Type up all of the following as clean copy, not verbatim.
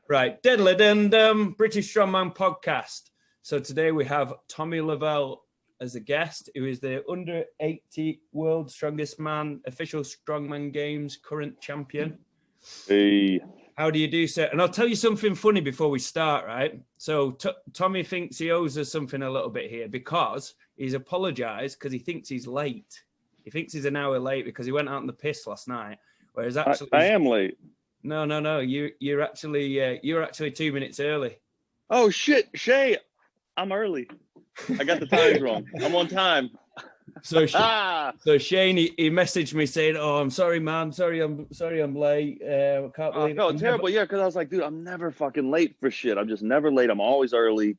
Right, Deadlift and British Strongman podcast. So today we have Tommy Lovell as a guest, who is the under 80 world strongest man, official strongman games current champion. Hey, how do you do, sir? And I'll tell you something funny before we start, right? So Tommy thinks he owes us something a little bit here because he's apologized because he thinks he's late. He thinks he's an hour late because he went out on the piss last night, whereas actually I am late. No. You're actually 2 minutes early. Oh shit, Shay, I'm early. I got the times wrong. I'm on time. So Shane, he messaged me saying, "Oh, I'm sorry, man. I'm late. I can't believe it." I felt terrible. Yeah, because I was like, dude, I'm never fucking late for shit. I'm just never late. I'm always early.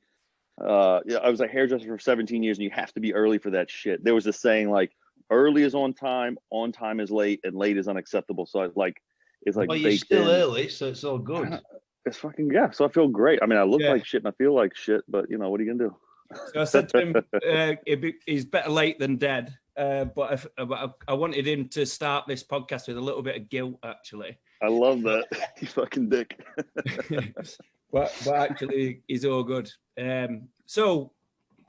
Yeah, I was a hairdresser for 17 years, and you have to be early for that shit. There was this saying like, early is on time is late, and late is unacceptable. So it's like. Well, you're still early, so it's all good. It's fucking, yeah. So I feel great. I mean, I look like shit and I feel like shit, but you know, what are you gonna do? So I said to him, he's better late than dead. But I wanted him to start this podcast with a little bit of guilt, actually. I love that. You fucking dick. but actually, he's all good. So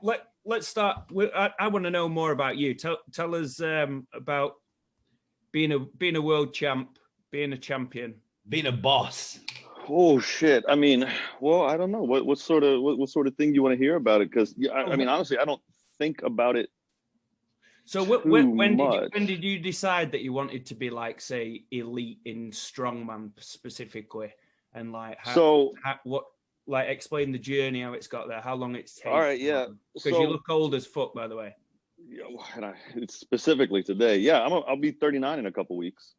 let's start. I want to know more about you. Tell us about being a world champ. Being a champion, being a boss. Oh shit! I mean, well, I don't know what sort of thing you want to hear about it, because I mean, honestly, I don't think about it. So when did you decide that you wanted to be like, say, elite in strongman specifically, and like explain the journey, how it's got there, how long it's taken? All right, yeah. Because you look old as fuck, by the way. Yeah, and it's specifically today. Yeah, I'll be 39 in a couple weeks.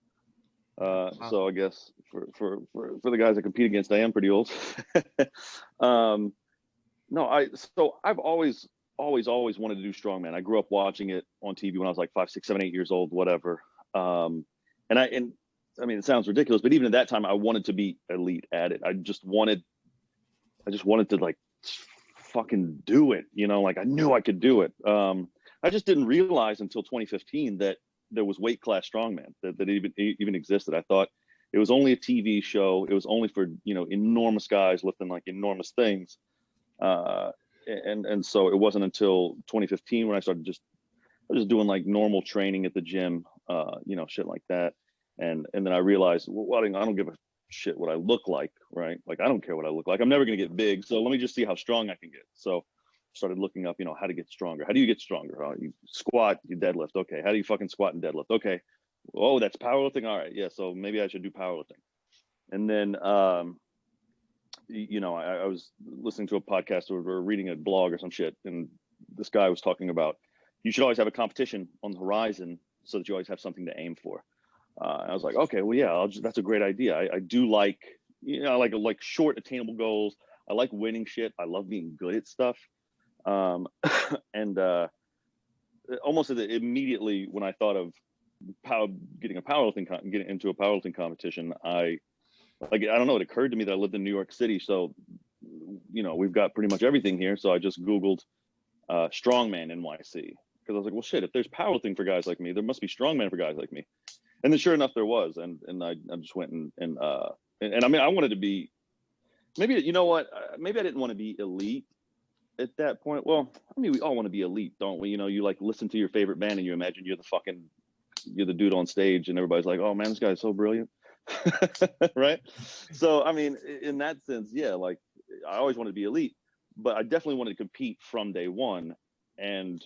So I guess for the guys that compete against, I am pretty old. I've always wanted to do strongman. I grew up watching it on TV when I was like 5, 6, 7, 8 years old, whatever. And I mean, it sounds ridiculous, but even at that time, I wanted to be elite at it. I just wanted to like fucking do it, you know, like I knew I could do it. I just didn't realize until 2015 that there was weight class strongman that even existed. I thought it was only a TV show. It was only for, you know, enormous guys lifting like enormous things. And so it wasn't until 2015 when I started just doing like normal training at the gym, you know, shit like that. And then I realized, well, I don't give a shit what I look like, right? Like, I don't care what I look like. I'm never going to get big. So let me just see how strong I can get. So started looking up, you know, how to get stronger. How do you get stronger? You squat, you deadlift. Okay. How do you fucking squat and deadlift? Okay. Oh, that's powerlifting. All right. Yeah. So maybe I should do powerlifting. And then, you know, I was listening to a podcast or reading a blog or some shit. And this guy was talking about, you should always have a competition on the horizon so that you always have something to aim for. I was like, okay, well, yeah, that's a great idea. I do like, you know, like short attainable goals. I like winning shit. I love being good at stuff. And almost immediately when I thought of getting into a powerlifting competition, I don't know, it occurred to me that I lived in New York City, so you know, we've got pretty much everything here. So I just Googled strongman NYC, because I was like, well, shit, if there's powerlifting for guys like me, there must be strongman for guys like me. And then sure enough, there was, and I just went and I mean, I wanted to be, maybe, you know what, maybe I didn't want to be elite at that point. Well, I mean, we all want to be elite, don't we? You know, you like listen to your favorite band and you imagine you're the dude on stage and everybody's like, oh man, this guy's so brilliant. Right? So, I mean, in that sense, yeah, like I always wanted to be elite, but I definitely wanted to compete from day one. And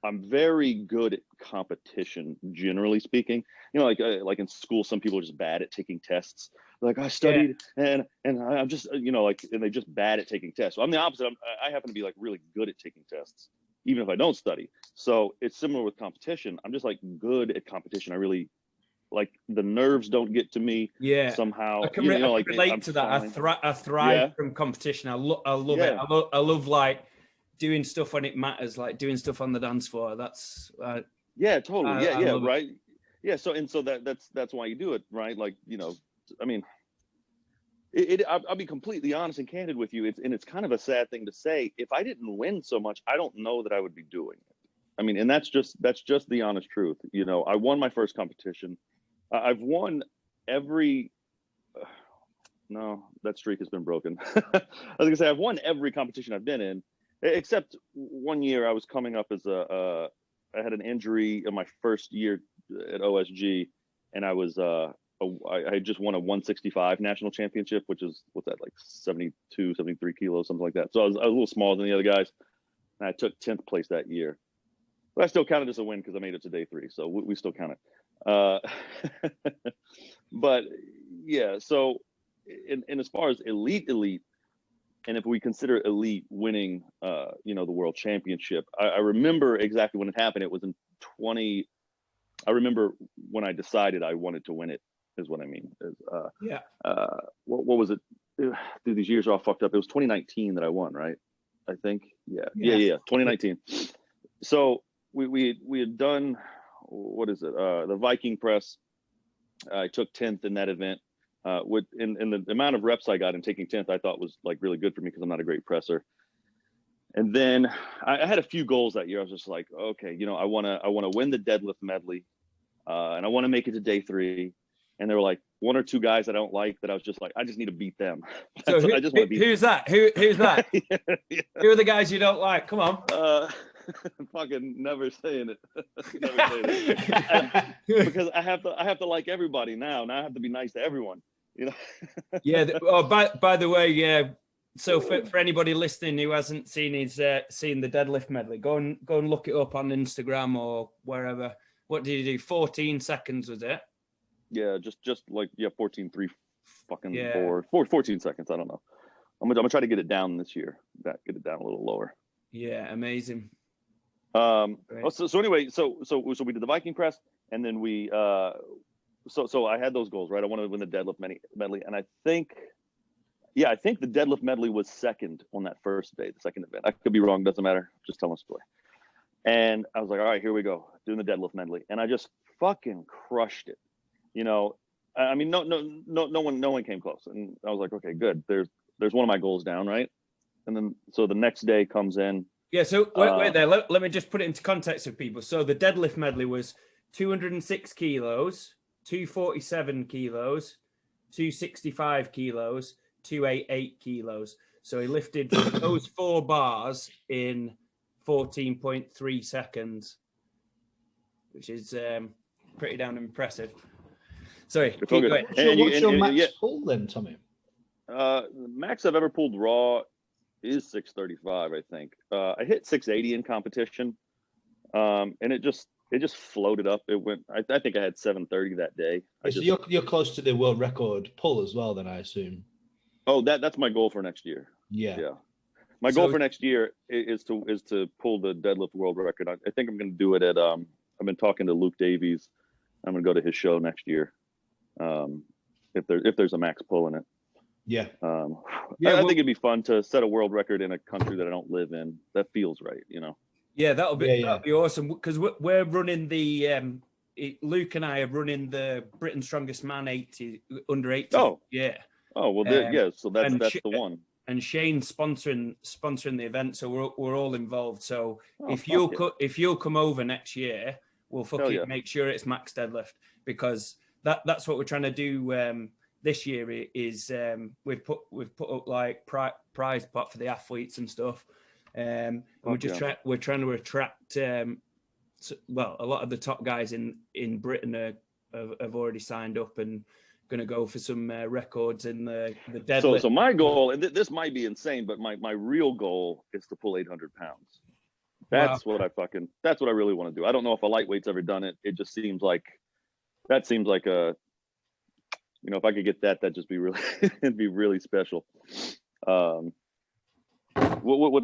I'm very good at competition, generally speaking. You know, like in school, some people are just bad at taking tests. Like, I studied and I'm just, you know, like, and they're just bad at taking tests. So I'm the opposite. I happen to be like really good at taking tests, even if I don't study. So it's similar with competition. I'm just like good at competition. I really, like, the nerves don't get to me. Yeah. Somehow. I can relate to that. I thrive from competition. I love it. I love like doing stuff when it matters, like doing stuff on the dance floor. That's yeah, totally. Right. Yeah. So that's why you do it, right? Like, you know, I mean, I'll be completely honest and candid with you. It's kind of a sad thing to say. If I didn't win so much, I don't know that I would be doing it. I mean, and that's just the honest truth. You know, I won my first competition. I've won every No, that streak has been broken. I was gonna say I've won every competition I've been in, except one year I was coming up as I had an injury in my first year at OSG, and I had just won a 165 national championship, which is, what's that, like 72, 73 kilos, something like that. So I was a little smaller than the other guys, and I took 10th place that year. But I still counted as a win because I made it to day 3, so we still count it. But yeah, so in as far as elite, and if we consider elite winning, the world championship, I remember exactly when it happened. It was in I remember when I decided I wanted to win it, is what I mean. What was it? Dude, these years are all fucked up. It was 2019 that I won, right? I think. Yeah. 2019. So we had done, what is it? The Viking press. I took 10th in that event. In the amount of reps I got in taking 10th, I thought was like really good for me because I'm not a great presser. And then I had a few goals that year. I was just like, okay, I want to win the Deadlift Medley, and I want to make it to day 3. And there were like 1 or 2 guys that I don't like that I was just like, I just need to beat them. So I just want to beat who's that? Who's that? yeah. Who are the guys you don't like? Come on. Fucking never saying it. Never saying it. Because I have to like everybody now. Now I have to be nice to everyone. Yeah. By the way, yeah. So for anybody listening who hasn't seen seen the Deadlift Medley, go and look it up on Instagram or wherever. What did you do? 14 seconds was it? Yeah, just like 14.3 fucking 14 seconds. I don't know. I'm gonna try to get it down this year. Get it down a little lower. Yeah, amazing. So anyway, so we did the Viking press, and then we so I had those goals, right? I wanted to win the Deadlift Medley, and I think the Deadlift Medley was second on that first day, the second event. I could be wrong, doesn't matter. Just telling a story. And I was like, all right, here we go, doing the Deadlift Medley, and I just fucking crushed it. I mean, no one came close, and I was like, okay, good. There's one of my goals down, right? And then so the next day comes in. Yeah, so wait there. Let me just put it into context for people. So the Deadlift Medley was 206 kilos, 247 kilos, 265 kilos, 288 kilos. So he lifted those 4 bars in 14.3 seconds, which is pretty damn impressive. Sorry, keep going. What's your max pull then, Tommy? Max I've ever pulled raw is 635, I think. I hit 680 in competition, and it just floated up. It went. I think I had 730 that day. So you're close to the world record pull as well, then I assume. Oh, that's my goal for next year. Yeah. My goal for next year is to pull the deadlift world record. I think I'm going to do it at. I've been talking to Luke Davies. I'm going to go to his show next year. If there's a max pull in it. Yeah. I think it'd be fun to set a world record in a country that I don't live in. That feels right, Yeah, that'll be awesome because we're running the Luke and I are running the Britain's Strongest Man 80 under 80. Oh yeah. Oh well, so that's the one. And Shane's sponsoring the event, so we're all involved. So if you'll come over next year, we'll make sure it's max deadlift, because that's what we're trying to do. This year is we've put up like prize pot for the athletes and stuff. We're trying to attract a lot of the top guys in Britain have already signed up and going to go for some records in the deadlift. So my goal, and this might be insane, but my real goal is to pull 800 pounds. That's what I really want to do. I don't know if a lightweight's ever done it. It just seems like a, if I could get that'd just be really, it'd be really special. What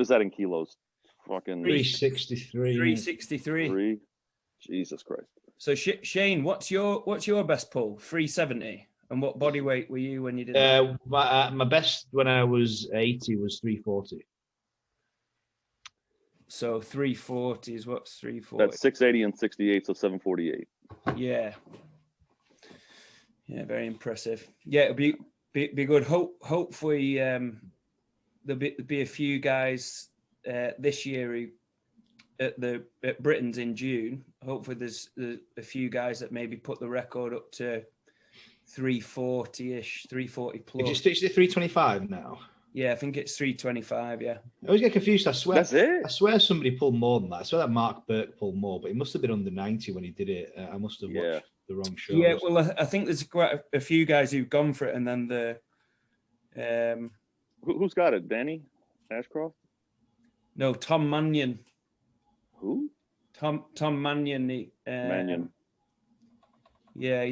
is that in kilos? Fucking 363. 363. Jesus Christ. So Shane, what's your best pull? 370. And what body weight were you when you did that? My best when I was 80 was 340. So 340 is what's 340? That's 680 and 68, so 748. Yeah. Yeah, very impressive. Yeah, it'll be good. Hopefully there'll be a few guys this year at Britain's in June. Hopefully there's a few guys that maybe put the record up to 340-ish, 340 plus. Did you stitch it 325 now? Yeah, I think it's 325. Yeah. I always get confused. I swear. That's it. I swear somebody pulled more than that. I swear that Mark Burke pulled more, but he must have been under 90 when he did it. I must have watched the wrong show. Yeah, well, I think there's quite a few guys who've gone for it, and then Who's got it? Danny Ashcroft? No, Tom Mannion. Who? Tom Mannion. Mannion. Yeah,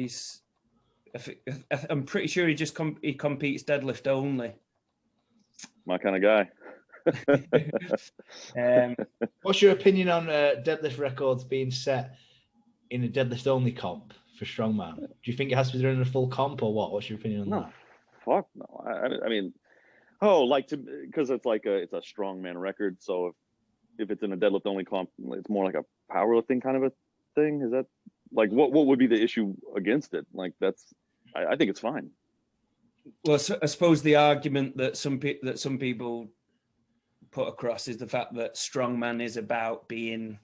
I'm pretty sure he just he competes deadlift only. My kind of guy. What's your opinion on deadlift records being set in a deadlift only comp for strongman? Do you think it has to be done in a full comp or what? What's your opinion on that? Fuck no. I mean, because it's like it's a strongman record. So if it's in a deadlift only comp, it's more like a powerlifting kind of a thing. Is that like what would be the issue against it? Like I think it's fine. Well, I suppose the argument that some people put across is the fact that strongman is about being,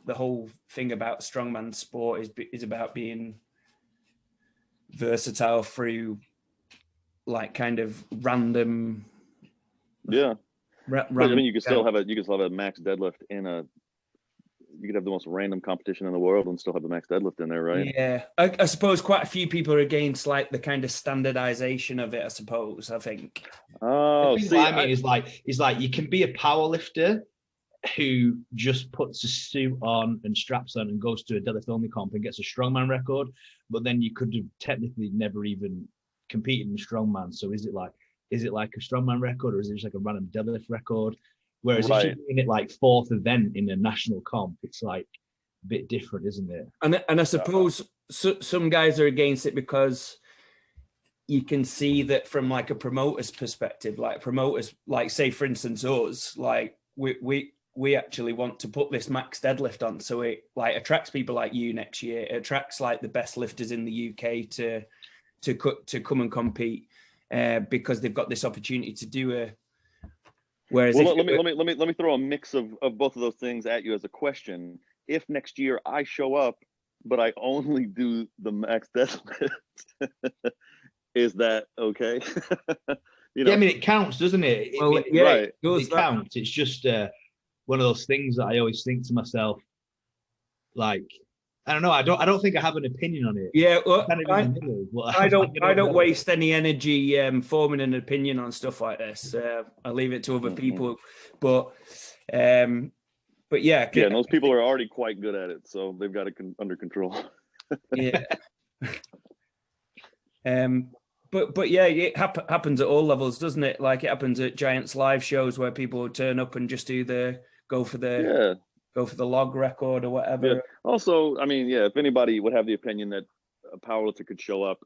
the whole thing about strongman sport is about being versatile through like kind of random. Yeah. But, I mean, you could still have a max deadlift you could have the most random competition in the world and still have the max deadlift in there, right? Yeah, I suppose quite a few people are against like the kind of standardization of it. I suppose. I think. Oh, what I mean is like you can be a power lifter who just puts a suit on and straps on and goes to a deadlift only comp and gets a strongman record, but then you could have technically never even competed in strongman. So is it like a strongman record or is it just like a random deadlift record? Whereas if you're doing it like fourth event in a national comp, it's like a bit different, isn't it? And I suppose some guys are against it because you can see that from like a promoter's perspective, like promoters, like say for instance us, like we actually want to put this max deadlift on, so it like attracts people like you next year. It attracts like the best lifters in the UK to come and compete because they've got this opportunity to do a. Whereas let me throw a mix of both of those things at you as a question. If next year I show up, but I only do the max deadlift, is that okay? Yeah, I mean it counts, doesn't it? Well, right. It counts. It's just one of those things that I always think to myself, like, I don't know. I don't think I have an opinion on it. Yeah, well, I don't waste any energy forming an opinion on stuff like this. I leave it to other people. But yeah, and those people are already quite good at it, so they've got it under control. Yeah. But yeah, it happens at all levels, doesn't it? Like it happens at Giants live shows where people turn up and just go for the log record or whatever. Yeah. Also, I mean, if anybody would have the opinion that a powerlifter could show up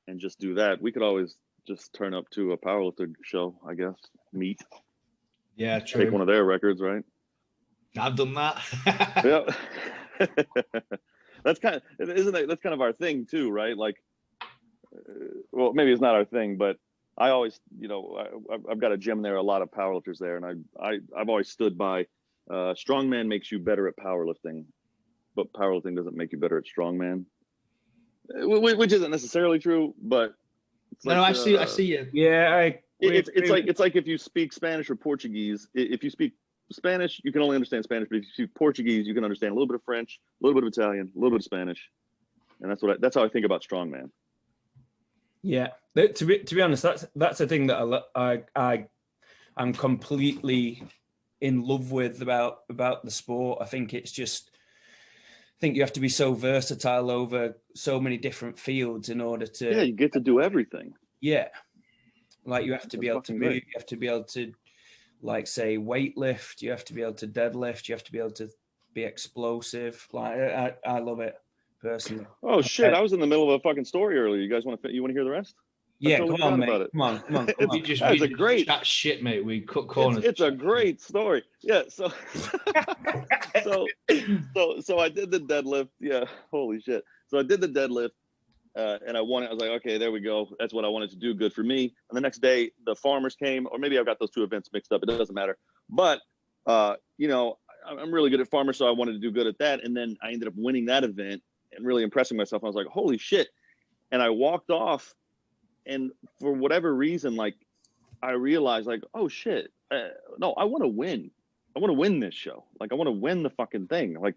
and just do that, we could always just turn up to a powerlifter show, I guess. Meet. Yeah, true. Take one of their records, right? I've done that. Yeah. That's kind of our thing too, right? Like, well, maybe it's not our thing, but I always, I've got a gym there, a lot of powerlifters there, and I've always stood by. Strongman makes you better at powerlifting, but powerlifting doesn't make you better at strongman, which isn't necessarily true. But it's like, I see you. Yeah, it's like if you speak Spanish or Portuguese. If you speak Spanish, you can only understand Spanish, but if you speak Portuguese, you can understand a little bit of French, a little bit of Italian, a little bit of Spanish, and that's how I think about strongman. Yeah, to be honest, that's the thing that I'm completely in love with about the sport. I think you have to be so versatile over so many different fields in order to. Yeah, you get to do everything. Yeah, like you have to be able to move. You have to be able to, like, say, weightlift. You have to be able to deadlift. You have to be able to be explosive. Like I love it personally. Oh shit! I was in the middle of a fucking story earlier. You guys want to hear the rest? Yeah, come on, mate. Come on. It's a great that shit, mate. We cut corners. It's a great story. Yeah. So I did the deadlift. Yeah. Holy shit. So I did the deadlift, and I won it. I was like, okay, there we go. That's what I wanted to do. Good for me. And the next day, the farmers came, or maybe I've got those two events mixed up. It doesn't matter. But I'm really good at farmers, so I wanted to do good at that. And then I ended up winning that event and really impressing myself. I was like, holy shit. And I walked off, and for whatever reason, like, I realized, like, oh shit, no, I want to win. I want to win this show. Like, I want to win the fucking thing. Like,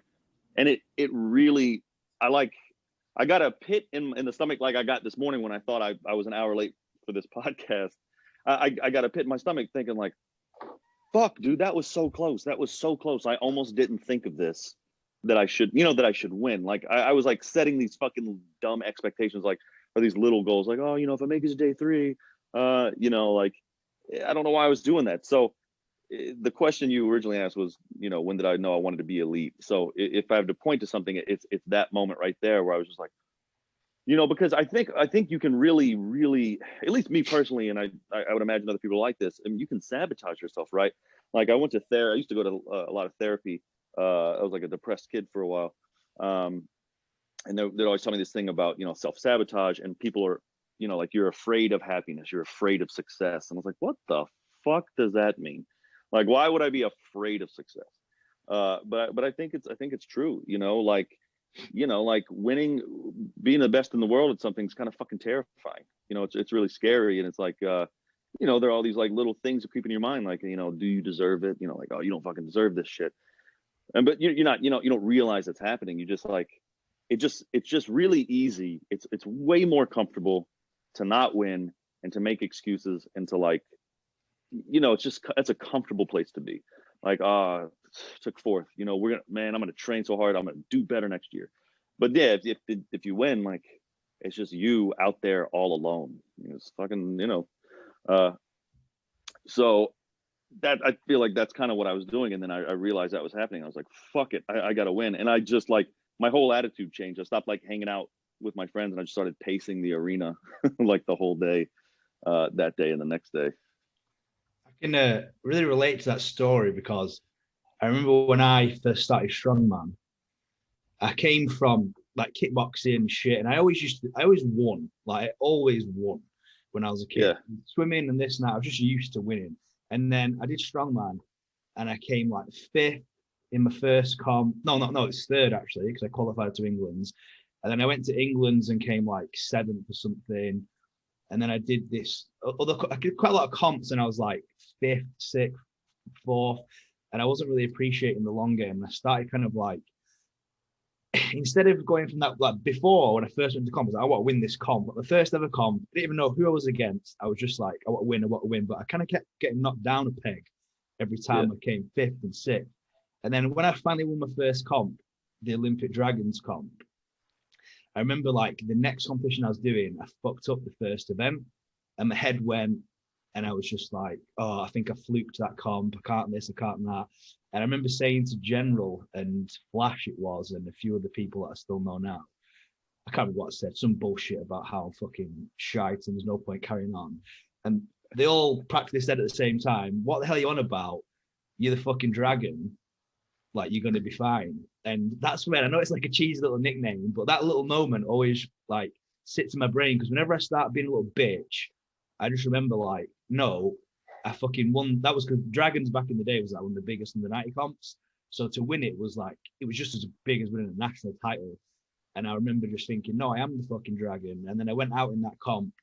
and it really, I got a pit in the stomach, like I got this morning when I thought I was an hour late for this podcast. I got a pit in my stomach thinking, like, fuck, dude, that was so close. That was so close. I almost didn't think of this, that I should win. Like, I was like setting these fucking dumb expectations, like, or these little goals, like, oh, if I make it to day 3, like, I don't know why I was doing that. So the question you originally asked was, when did I know I wanted to be elite? So if I have to point to something, it's that moment right there where I was just like, because I think you can really, really, at least me personally, and I would imagine other people like this, I mean, you can sabotage yourself, right? Like, I went to I used to go to a lot of therapy. I was like a depressed kid for a while. And they'd always tell me this thing about, self-sabotage, and people are, like, you're afraid of happiness, you're afraid of success. And I was like, what the fuck does that mean? Like, why would I be afraid of success? But I think it's true, like winning, being the best in the world at something's kind of fucking terrifying. It's really scary. And it's like, there are all these like little things that creep in your mind, like, do you deserve it? Like, oh, you don't fucking deserve this shit. But you're not, you don't realize it's happening. You just like, it's just really easy. It's way more comfortable to not win and to make excuses and to, like, it's a comfortable place to be. Like, took 4th, I'm gonna train so hard, I'm gonna do better next year. But yeah, if you win, like, it's just you out there all alone. It's fucking, so that, I feel like that's kind of what I was doing. And then I realized that was happening. I was like, fuck it, I gotta win. And I just, like, my whole attitude changed. I stopped, like, hanging out with my friends, and I just started pacing the arena like the whole day, that day and the next day. I can really relate to that story, because I remember when I first started strongman, I came from like kickboxing and shit, and I always won. Like, I always won when I was a kid. Yeah. Swimming and this and that, I was just used to winning. And then I did strongman, and I came like 5th in my first comp. No, it's 3rd actually, because I qualified to England's. And then I went to England's and came like 7th or something. And then I did this I did quite a lot of comps, and I was like 5th, 6th, 4th, and I wasn't really appreciating the long game. And I started kind of like, instead of going from that, like before when I first went to comp, I was like, I want to win this comp. But the first ever comp, I didn't even know who I was against. I was just like, I want to win. But I kind of kept getting knocked down a peg every time I came 5th and 6th. And then when I finally won my first comp, the Olympic Dragons comp, I remember like the next competition I was doing, I fucked up the first event, and my head went, and I was just like, oh, I think I fluked that comp. I can't this, I can't that. And I remember saying to General and Flash, it was, and a few other people that I still know now, I can't remember what I said, some bullshit about how I'm fucking shite and there's no point carrying on. And they all practically said at the same time, what the hell are you on about? You're the fucking dragon. Like, you're going to be fine. And that's when, I know it's like a cheesy little nickname, but that little moment always like sits in my brain, because whenever I start being a little bitch, I just remember like, no, I fucking won. That was because Dragons back in the day was like one of the biggest in the 90 comps. So to win it was like, it was just as big as winning a national title. And I remember just thinking, no, I am the fucking dragon. And then I went out in that comp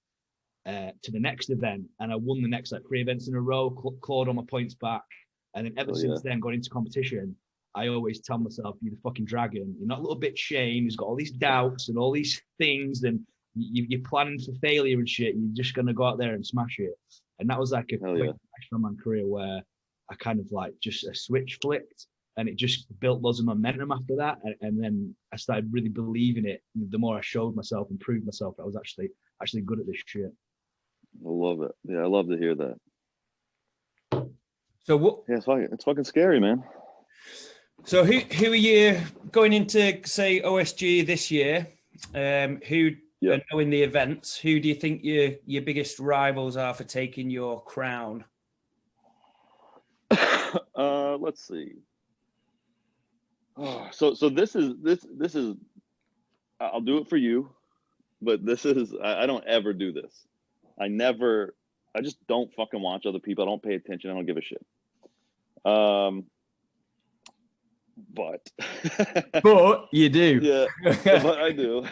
to the next event, and I won the next like 3 events in a row, clawed all my points back. And then ever since then, going into competition, I always tell myself, you're the fucking dragon. You're not a little bit shame. He's got all these doubts and all these things, and you're planning for failure and shit. You're just going to go out there and smash it. And that was like a quick strongman career where I kind of like just a switch flipped, and it just built loads of momentum after that. And then I started really believing it. The more I showed myself and proved myself, I was actually good at this shit. I love it. Yeah, I love to hear that. So what? Yeah, it's fucking scary, man. So who are you going into, say, OSG this year? Who are knowing the events? Who do you think your biggest rivals are for taking your crown? Let's see. Oh, so this is I'll do it for you, but this is I don't ever do this. I just don't fucking watch other people. I don't pay attention. I don't give a shit. but But you do. yeah, but I do.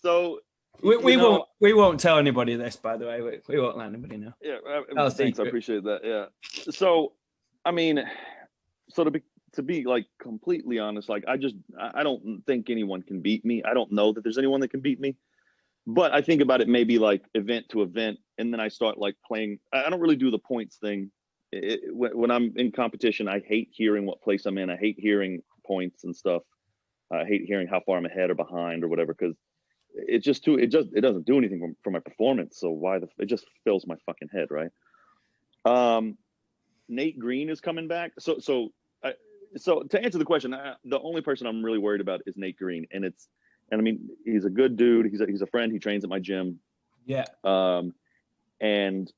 So we won't tell anybody this, by the way. We won't let anybody know. yeah, thanks. Secret. I appreciate that. Yeah. So, I mean, so to be like completely honest, like I don't think anyone can beat me. I don't know that there's anyone that can beat me. But I think about it maybe like event to event, and then I start like playing. I don't really do the points thing. When I'm in competition, I hate hearing what place I'm in. I hate hearing points and stuff. I hate hearing how far I'm ahead or behind or whatever, because it doesn't do anything for my performance. So it just fills my fucking head, right? Nate Green is coming back. So to answer the question, the only person I'm really worried about is Nate Green, and I mean, he's a good dude. He's a friend. He trains at my gym. Yeah. And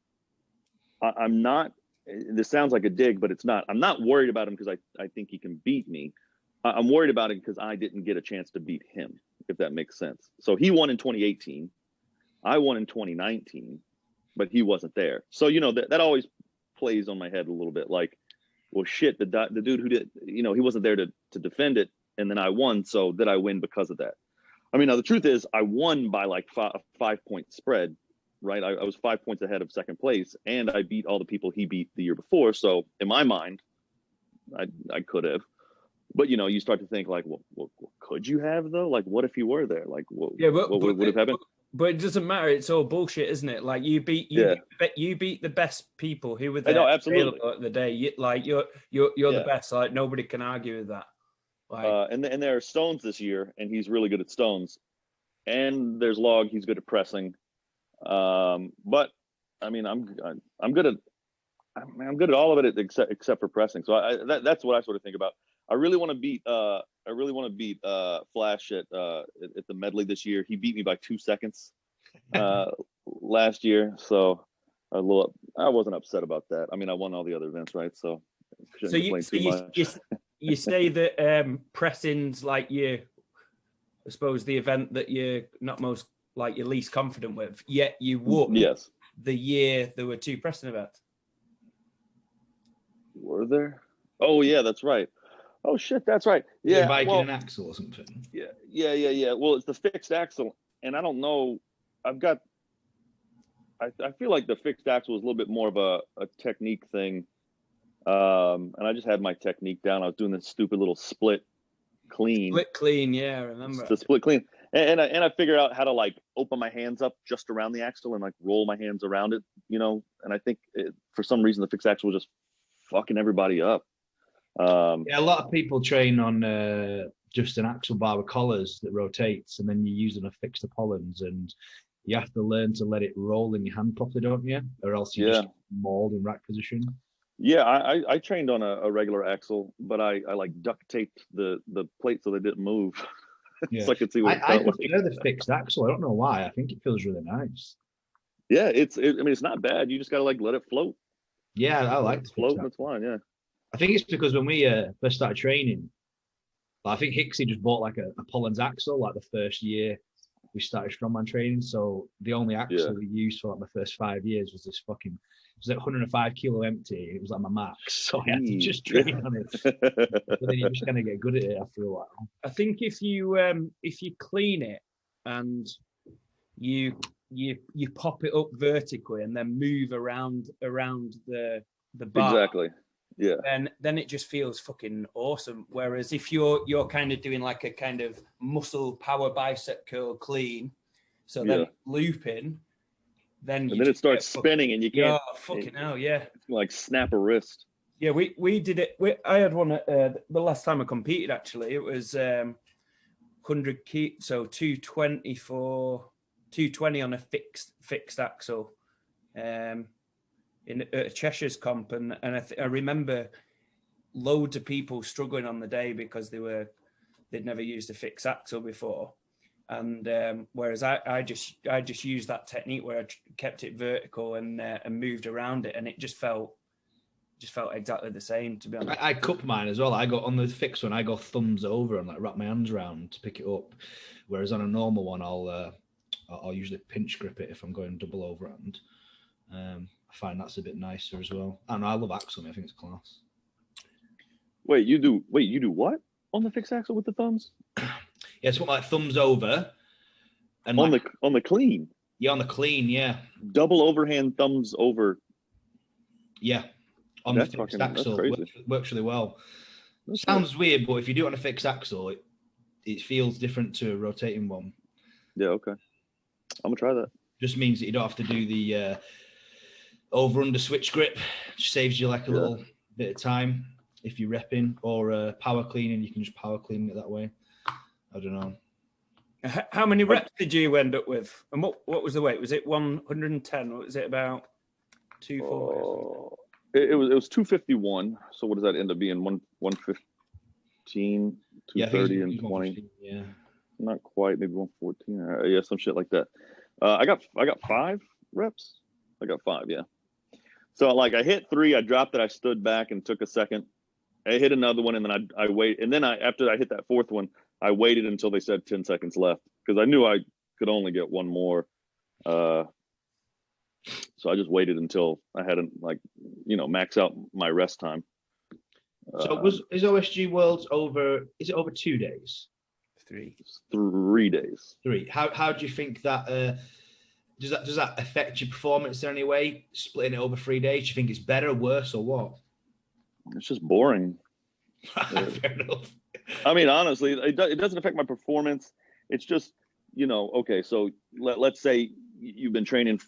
I'm not. This sounds like a dig, but it's not. I'm not worried about him because I think he can beat me. I'm worried about it because I didn't get a chance to beat him, if that makes sense. So he won in 2018. I won in 2019, but he wasn't there. So that always plays on my head a little bit. Like, well, shit, the dude who did, he wasn't there to defend it, and then I won. So did I win because of that? I mean, now the truth is, I won by like a 5-point spread, right? I was 5 points ahead of second place, and I beat all the people he beat the year before. So in my mind, I could have. But you start to think like, well, could you have though? Like, what if you were there? Like, what would have happened? But it doesn't matter. It's all bullshit, isn't it? Like you beat the best people who were there. No, absolutely. At the day, you're Yeah. the best. Like nobody can argue with that. Like, and there are stones this year, and he's really good at stones. And there's log. He's good at pressing. But I mean, I'm good at all of it except for pressing. So that's what I sort of think about. I really want to beat Flash at the medley this year. He beat me by 2 seconds last year, so I wasn't upset about that. I mean, I won all the other events, right? So you say that pressing's like I suppose the event that you're not most like you're least confident with, yet you won. Yes. The year there were 2 pressing events. Were there? Oh yeah, that's right. Oh shit, that's right. Yeah, Viking an axle or something. Yeah. Well, it's the fixed axle, and I don't know. I feel like the fixed axle was a little bit more of a technique thing, and I just had my technique down. I was doing this stupid little split clean. Yeah, I remember. The split clean, and I figured out how to like open my hands up just around the axle and like roll my hands around it, And I think for some reason the fixed axle was just fucking everybody up. A lot of people train on just an axle bar with collars that rotates, and then you're using a fixed Apollons, and you have to learn to let it roll in your hand properly, don't you? Or else you just mauled in rack position. Yeah, I trained on a regular axle, but I like duct taped the plate so they didn't move. So I could see what I prefer the fixed axle. I don't know why. I think it feels really nice. Yeah, I mean, it's not bad. You just gotta like let it float. Yeah, I like the float. That's fine. Yeah. I think it's because when we first started training, I think Hicksy just bought like a Pollens axle like the first year we started strongman training. So the only axle we used for like my first 5 years was this fucking, it was like 105 kilo empty. It was like my max. So I had to just train on it. But then you just kind of get good at it after a while. I think if you clean it and you pop it up vertically and then move around the bar. Exactly. Yeah. Then it just feels fucking awesome. Whereas if you're kind of doing like a kind of muscle power bicep curl clean, so then looping, then it starts spinning and you can't. Oh fucking hell, yeah! Like snap a wrist. Yeah, we did it. I had one at the last time I competed. Actually, it was 100 key, so 220 on a fixed axle. In Cheshire's comp, and I remember loads of people struggling on the day because they'd never used a fixed axle before, and whereas I just used that technique where I kept it vertical and moved around it, and it just felt exactly the same, to be honest. I cup mine as well. I go on the fixed one, I go thumbs over and like wrap my hands around to pick it up, whereas on a normal one I'll usually pinch grip it if I'm going double overhand. I find that's a bit nicer as well. And I love axle. I think it's class. Wait, you do what on the fixed axle with the thumbs? Yeah, it's like thumbs over, and on the clean. Yeah, on the clean, yeah. Double overhand thumbs over. Yeah, on the fixed axle. Works really well. Sounds weird, but if you do it on a fixed axle, it feels different to a rotating one. Yeah, okay. I'm gonna try that. Just means that you don't have to do the over-under switch grip. Just saves you like a little bit of time if you're repping, or power cleaning. You can just power clean it that way. I don't know. How many reps did you end up with? And what was the weight? Was it 110 or was it about 240? It was 251. So what does that end up being? 115, 230, and 20. Yeah. Not quite, maybe 114. Yeah, some shit like that. I got 5 reps. I got 5, yeah. So like I hit 3, I dropped it, I stood back and took a second. I hit another one, and then I wait, and then after I hit that 4th one, I waited until they said 10 seconds left because I knew I could only get one more. So I just waited until I had max out my rest time. So is OSG Worlds over? Is it over 2 days? 3. 3 days. 3. How do you think that does that affect your performance in any way? Splitting it over 3 days, do you think it's better, worse, or what? It's just boring. Fair enough. I mean, honestly, it doesn't affect my performance. It's just, okay, so let's say you've been training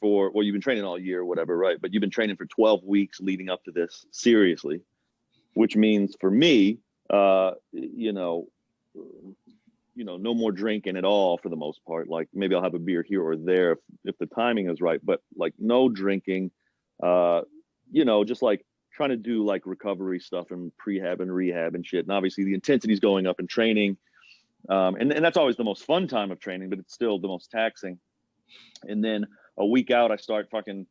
all year or whatever, right? But you've been training for 12 weeks leading up to this seriously, which means for me, no more drinking at all for the most part. Like maybe I'll have a beer here or there if the timing is right, but like no drinking, just like trying to do like recovery stuff and prehab and rehab and shit. And obviously the intensity is going up in training. And that's always the most fun time of training, but it's still the most taxing. And then a week out, I start fucking,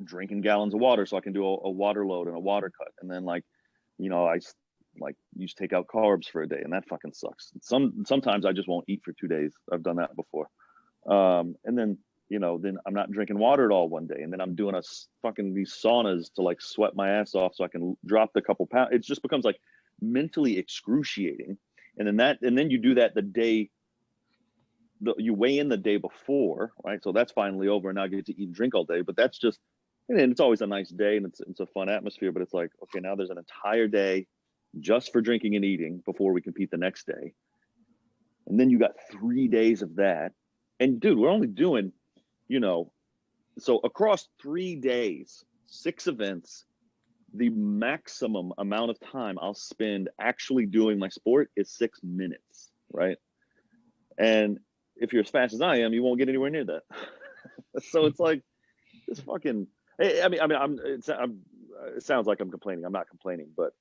drinking gallons of water so I can do a water load and a water cut. And then I used to take out carbs for a day, and that fucking sucks. Sometimes I just won't eat for 2 days. I've done that before. And then, then I'm not drinking water at all one day. And then I'm doing these saunas to like sweat my ass off so I can drop the couple pounds. It just becomes like mentally excruciating. And then you do that the day you weigh in the day before, right? So that's finally over, and now I get to eat and drink all day. But that's just, and it's always a nice day and it's a fun atmosphere, but it's like, okay, now there's an entire day just for drinking and eating before we compete the next day. And then you got 3 days of that. And dude, we're only doing, so across 3 days, 6 events, the maximum amount of time I'll spend actually doing my sport is 6 minutes, right? And if you're as fast as I am, you won't get anywhere near that. So it's like, this fucking, it sounds like I'm complaining. I'm not complaining, but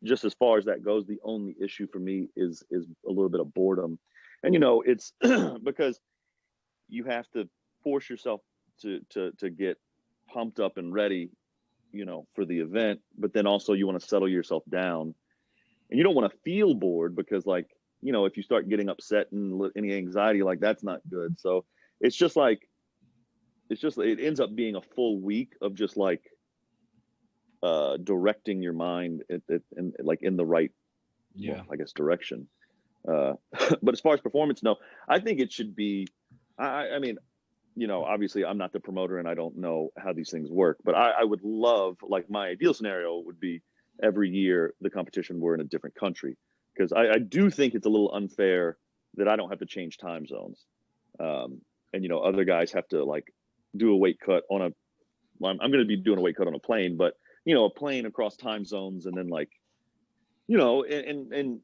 just as far as that goes, the only issue for me is a little bit of boredom. And, it's because you have to force yourself to get pumped up and ready, for the event, but then also you want to settle yourself down, and you don't want to feel bored because if you start getting upset and any anxiety, like that's not good. So it ends up being a full week of just like directing your mind in the right, direction. But as far as performance, no, I think it should be, I mean, obviously I'm not the promoter and I don't know how these things work, but I would love, like my ideal scenario would be every year the competition were in a different country. Because I do think it's a little unfair that I don't have to change time zones. And, other guys have to like do a weight cut I'm going to be doing a weight cut on a plane, but, a plane across time zones. And then like, even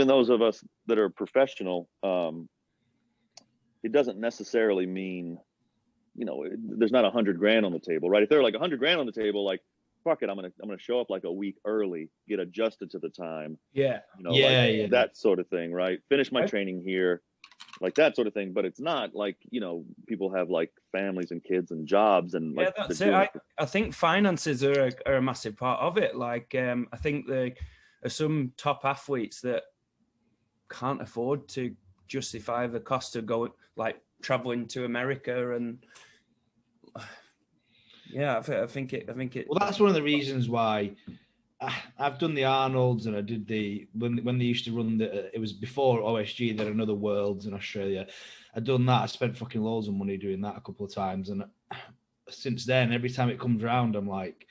those of us that are professional, it doesn't necessarily mean, there's not $100,000 on the table, right? If they're like $100,000 on the table, like, fuck it, I'm gonna show up like a week early, get adjusted to the time. Yeah. That sort of thing, right? Finish my training here, like that sort of thing. But it's not like, people have like families and kids and jobs and like. Yeah, that's it. I think finances are a massive part of it. Like, I think there are some top athletes that can't afford to justify the cost of going, like traveling to America and Yeah, I think it. Well, that's one of the reasons why I've done the Arnolds, and I did when they used to run it was before OSG. There another Worlds in Australia. I'd done that. I spent fucking loads of money doing that a couple of times, and since then, every time it comes around, I'm like,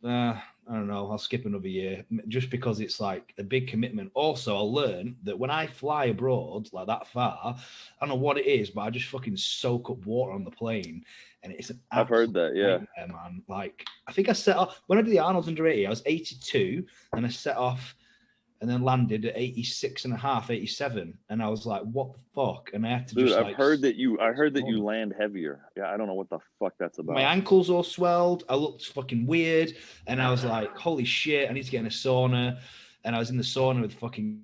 I don't know, I'll skip another year just because it's like a big commitment. Also, I learned that when I fly abroad like that far, I don't know what it is, but I just fucking soak up water on the plane. And it's an I've heard that, yeah. Man. Like, I think I set off, when I did the Arnold's under 80, I was 82, and I set off and then landed at 86 and a half, 87. And I was like, what the fuck? And I had to Dude, just I heard that you land heavier. Yeah, I don't know what the fuck that's about. My ankles all swelled. I looked fucking weird. And I was like, holy shit, I need to get in a sauna. And I was in the sauna with fucking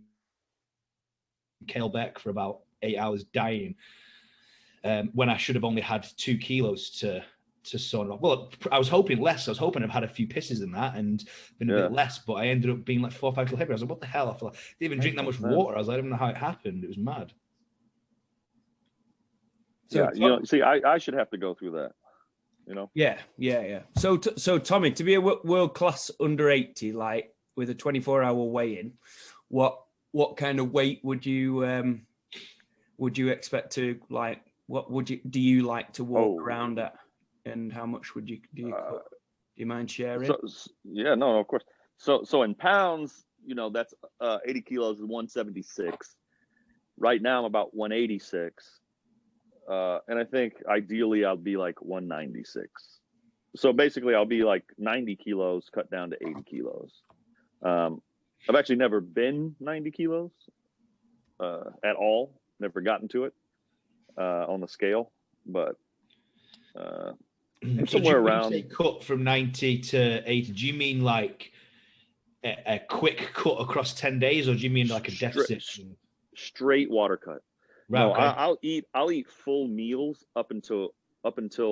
Cale Beck for about 8 hours dying. When I should have only had 2 kilos to sauna. Well, I was hoping less. I was hoping I've had a few pisses in that and been a bit less, but I ended up being like 4 or 5 kilos heavier. I was like, what the hell? I feel like, I didn't even drink that much water. I was like, I don't know how it happened. It was mad. So, yeah, see, I should have to go through that, Yeah. So Tommy, to be a world class under 80, like with a 24-hour weigh-in, what kind of weight would you expect to like? What do you like to walk around at, and how much do you cut? Do you mind sharing? Yeah, no, of course. So in pounds, that's 80 kilos is 176. Right now I'm about 186. And I think ideally I'll be like 196. So basically I'll be like 90 kilos cut down to 80 kilos. I've actually never been 90 kilos at all. Never gotten to it on the scale, but somewhere around. When you say cut from 90 to 80, do you mean like a quick cut across 10 days, or do you mean like a deficit? Straight water cut. Right, no, okay. I'll eat full meals up until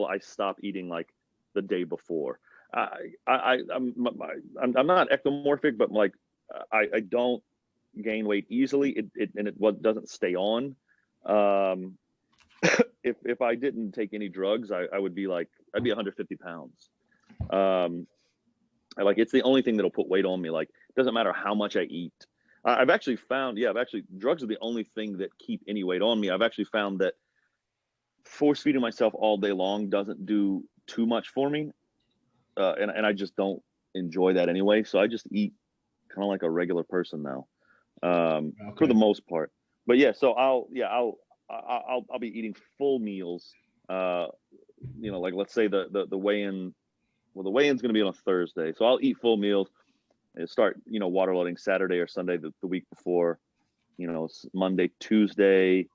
I stop eating like the day before. I'm not ectomorphic, but like I don't gain weight easily. It doesn't stay on. If I didn't take any drugs, I'd be 150 pounds. Like it's the only thing that'll put weight on me. Like it doesn't matter how much I eat. I've actually found, drugs are the only thing that keep any weight on me. I've actually found that force feeding myself all day long doesn't do too much for me. And I just don't enjoy that anyway. So I just eat kind of like a regular person now, for the most part. But yeah, so I'll be eating full meals. Like let's say the weigh-in, well, the weigh-in's going to be on a Thursday. So I'll eat full meals. And start, water loading Saturday or Sunday the week before, Monday, Tuesday.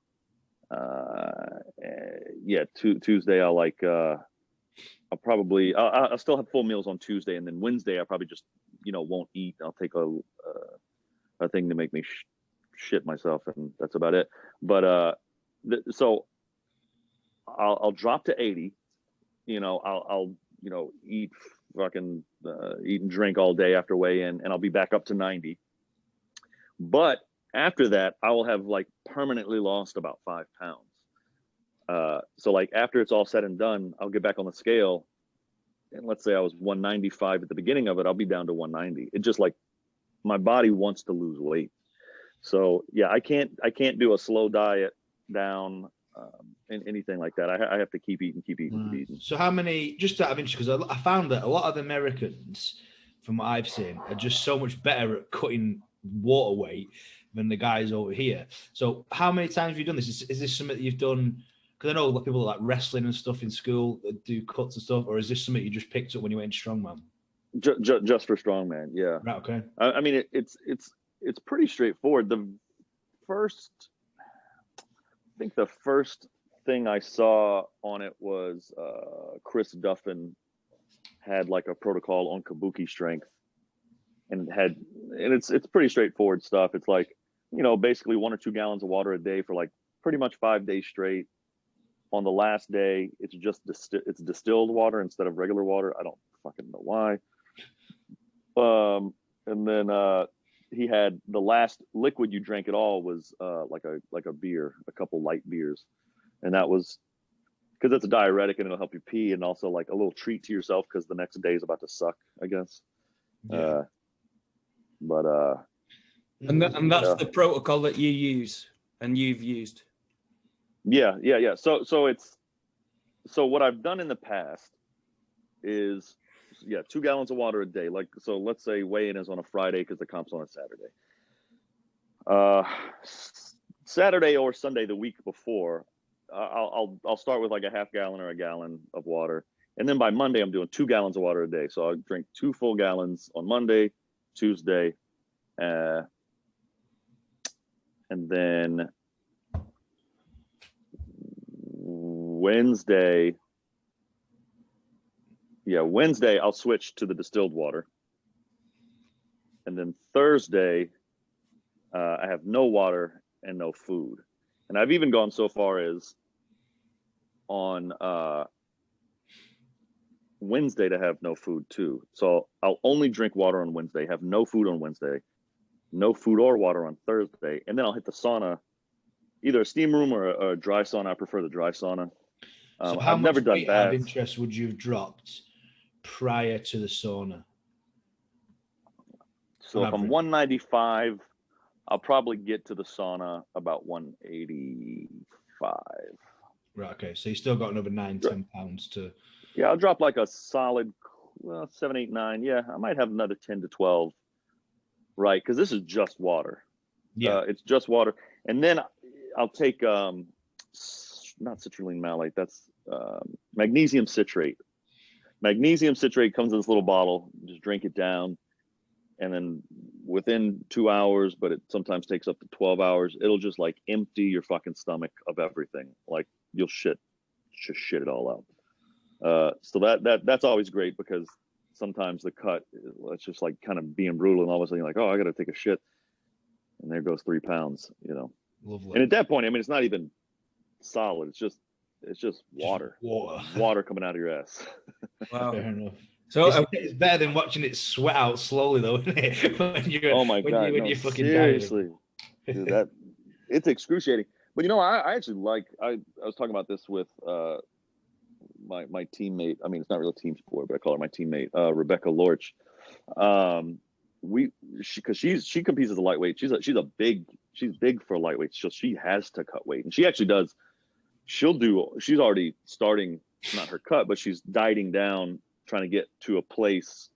Tuesday I'll I'll still have full meals on Tuesday, and then Wednesday I probably just, won't eat. I'll take a thing to make me shit myself, and that's about it. But so I'll drop to 80. I'll eat fucking eat and drink all day after weigh-in, and I'll be back up to 90. But after that, I will have like permanently lost about 5 pounds. So like after it's all said and done, I'll get back on the scale, and let's say I was 195 at the beginning of it, I'll be down to 190. It just like my body wants to lose weight. So yeah, I can't do a slow diet down. Anything like that. I have to keep eating. So how many, just out of interest, because I found that a lot of Americans, from what I've seen, are just so much better at cutting water weight than the guys over here. So how many times have you done this? Is this something that you've done? Because I know a lot of people like wrestling and stuff in school that do cuts and stuff, or is this something you just picked up when you went in strongman? Just for strongman, yeah. Right, okay. I mean, it's pretty straightforward. I think the first thing I saw on it was Chris Duffin had like a protocol on kabuki strength, and it's pretty straightforward stuff. It's like, basically 1 or 2 gallons of water a day for like pretty much 5 days straight. On the last day, it's just it's distilled water instead of regular water. I don't fucking know why. And then he had the last liquid you drank at all was like a beer, a couple light beers, and that was because it's a diuretic and it'll help you pee, and also like a little treat to yourself because the next day is about to suck, I guess. Yeah. And that's the protocol that you use and you've used. Yeah. So what I've done in the past is 2 gallons of water a day. Like, so let's say weigh-in is on a Friday because the comp's on a Saturday. Saturday or Sunday the week before, I'll start with like a half gallon or a gallon of water, and then by Monday I'm doing 2 gallons of water a day. So I'll drink 2 full gallons on Monday, Tuesday, and then Wednesday I'll switch to the distilled water, and then Thursday I have no water and no food. And I've even gone so far as on Wednesday to have no food too. So I'll only drink water on Wednesday, have no food on Wednesday, no food or water on Thursday, and then I'll hit the sauna, either a steam room or a dry sauna. I prefer the dry sauna. So how I've much never done weight out of baths. interest would you have dropped prior to the sauna? So if I'm 195, I'll probably get to the sauna about 185. Right. Okay. So you still got another 9-10 pounds to. Yeah, I'll drop like a solid 7, 8, 9. Yeah, I might have another 10 to 12. Right, because this is just water. Yeah, it's just water, and then I'll take not citrulline malate. That's magnesium citrate. Magnesium citrate comes in this little bottle. Just drink it down, and then within 2 hours, but it sometimes takes up to 12 hours. It'll just like empty your fucking stomach of everything. Like you'll just shit it all out. So that's always great because sometimes the cut, it's just like kind of being brutal, and all of a sudden you're like, oh, I got to take a shit, and there goes 3 pounds, you know. Lovely. And at that point, I mean, it's not even solid. It's just water. Water coming out of your ass. Wow. Fair enough. So It's better than watching it sweat out slowly, though, isn't it? Oh my God! When you're fucking seriously, dying. dude, it's excruciating. But you know, I actually like. I was talking about this with my teammate. I mean, it's not really a team sport, but I call her my teammate, Rebecca Lorch. Because she competes as a lightweight. She's big for lightweight, so she has to cut weight, and she actually does. She's already starting, not her cut, but she's dieting down, trying to get to a place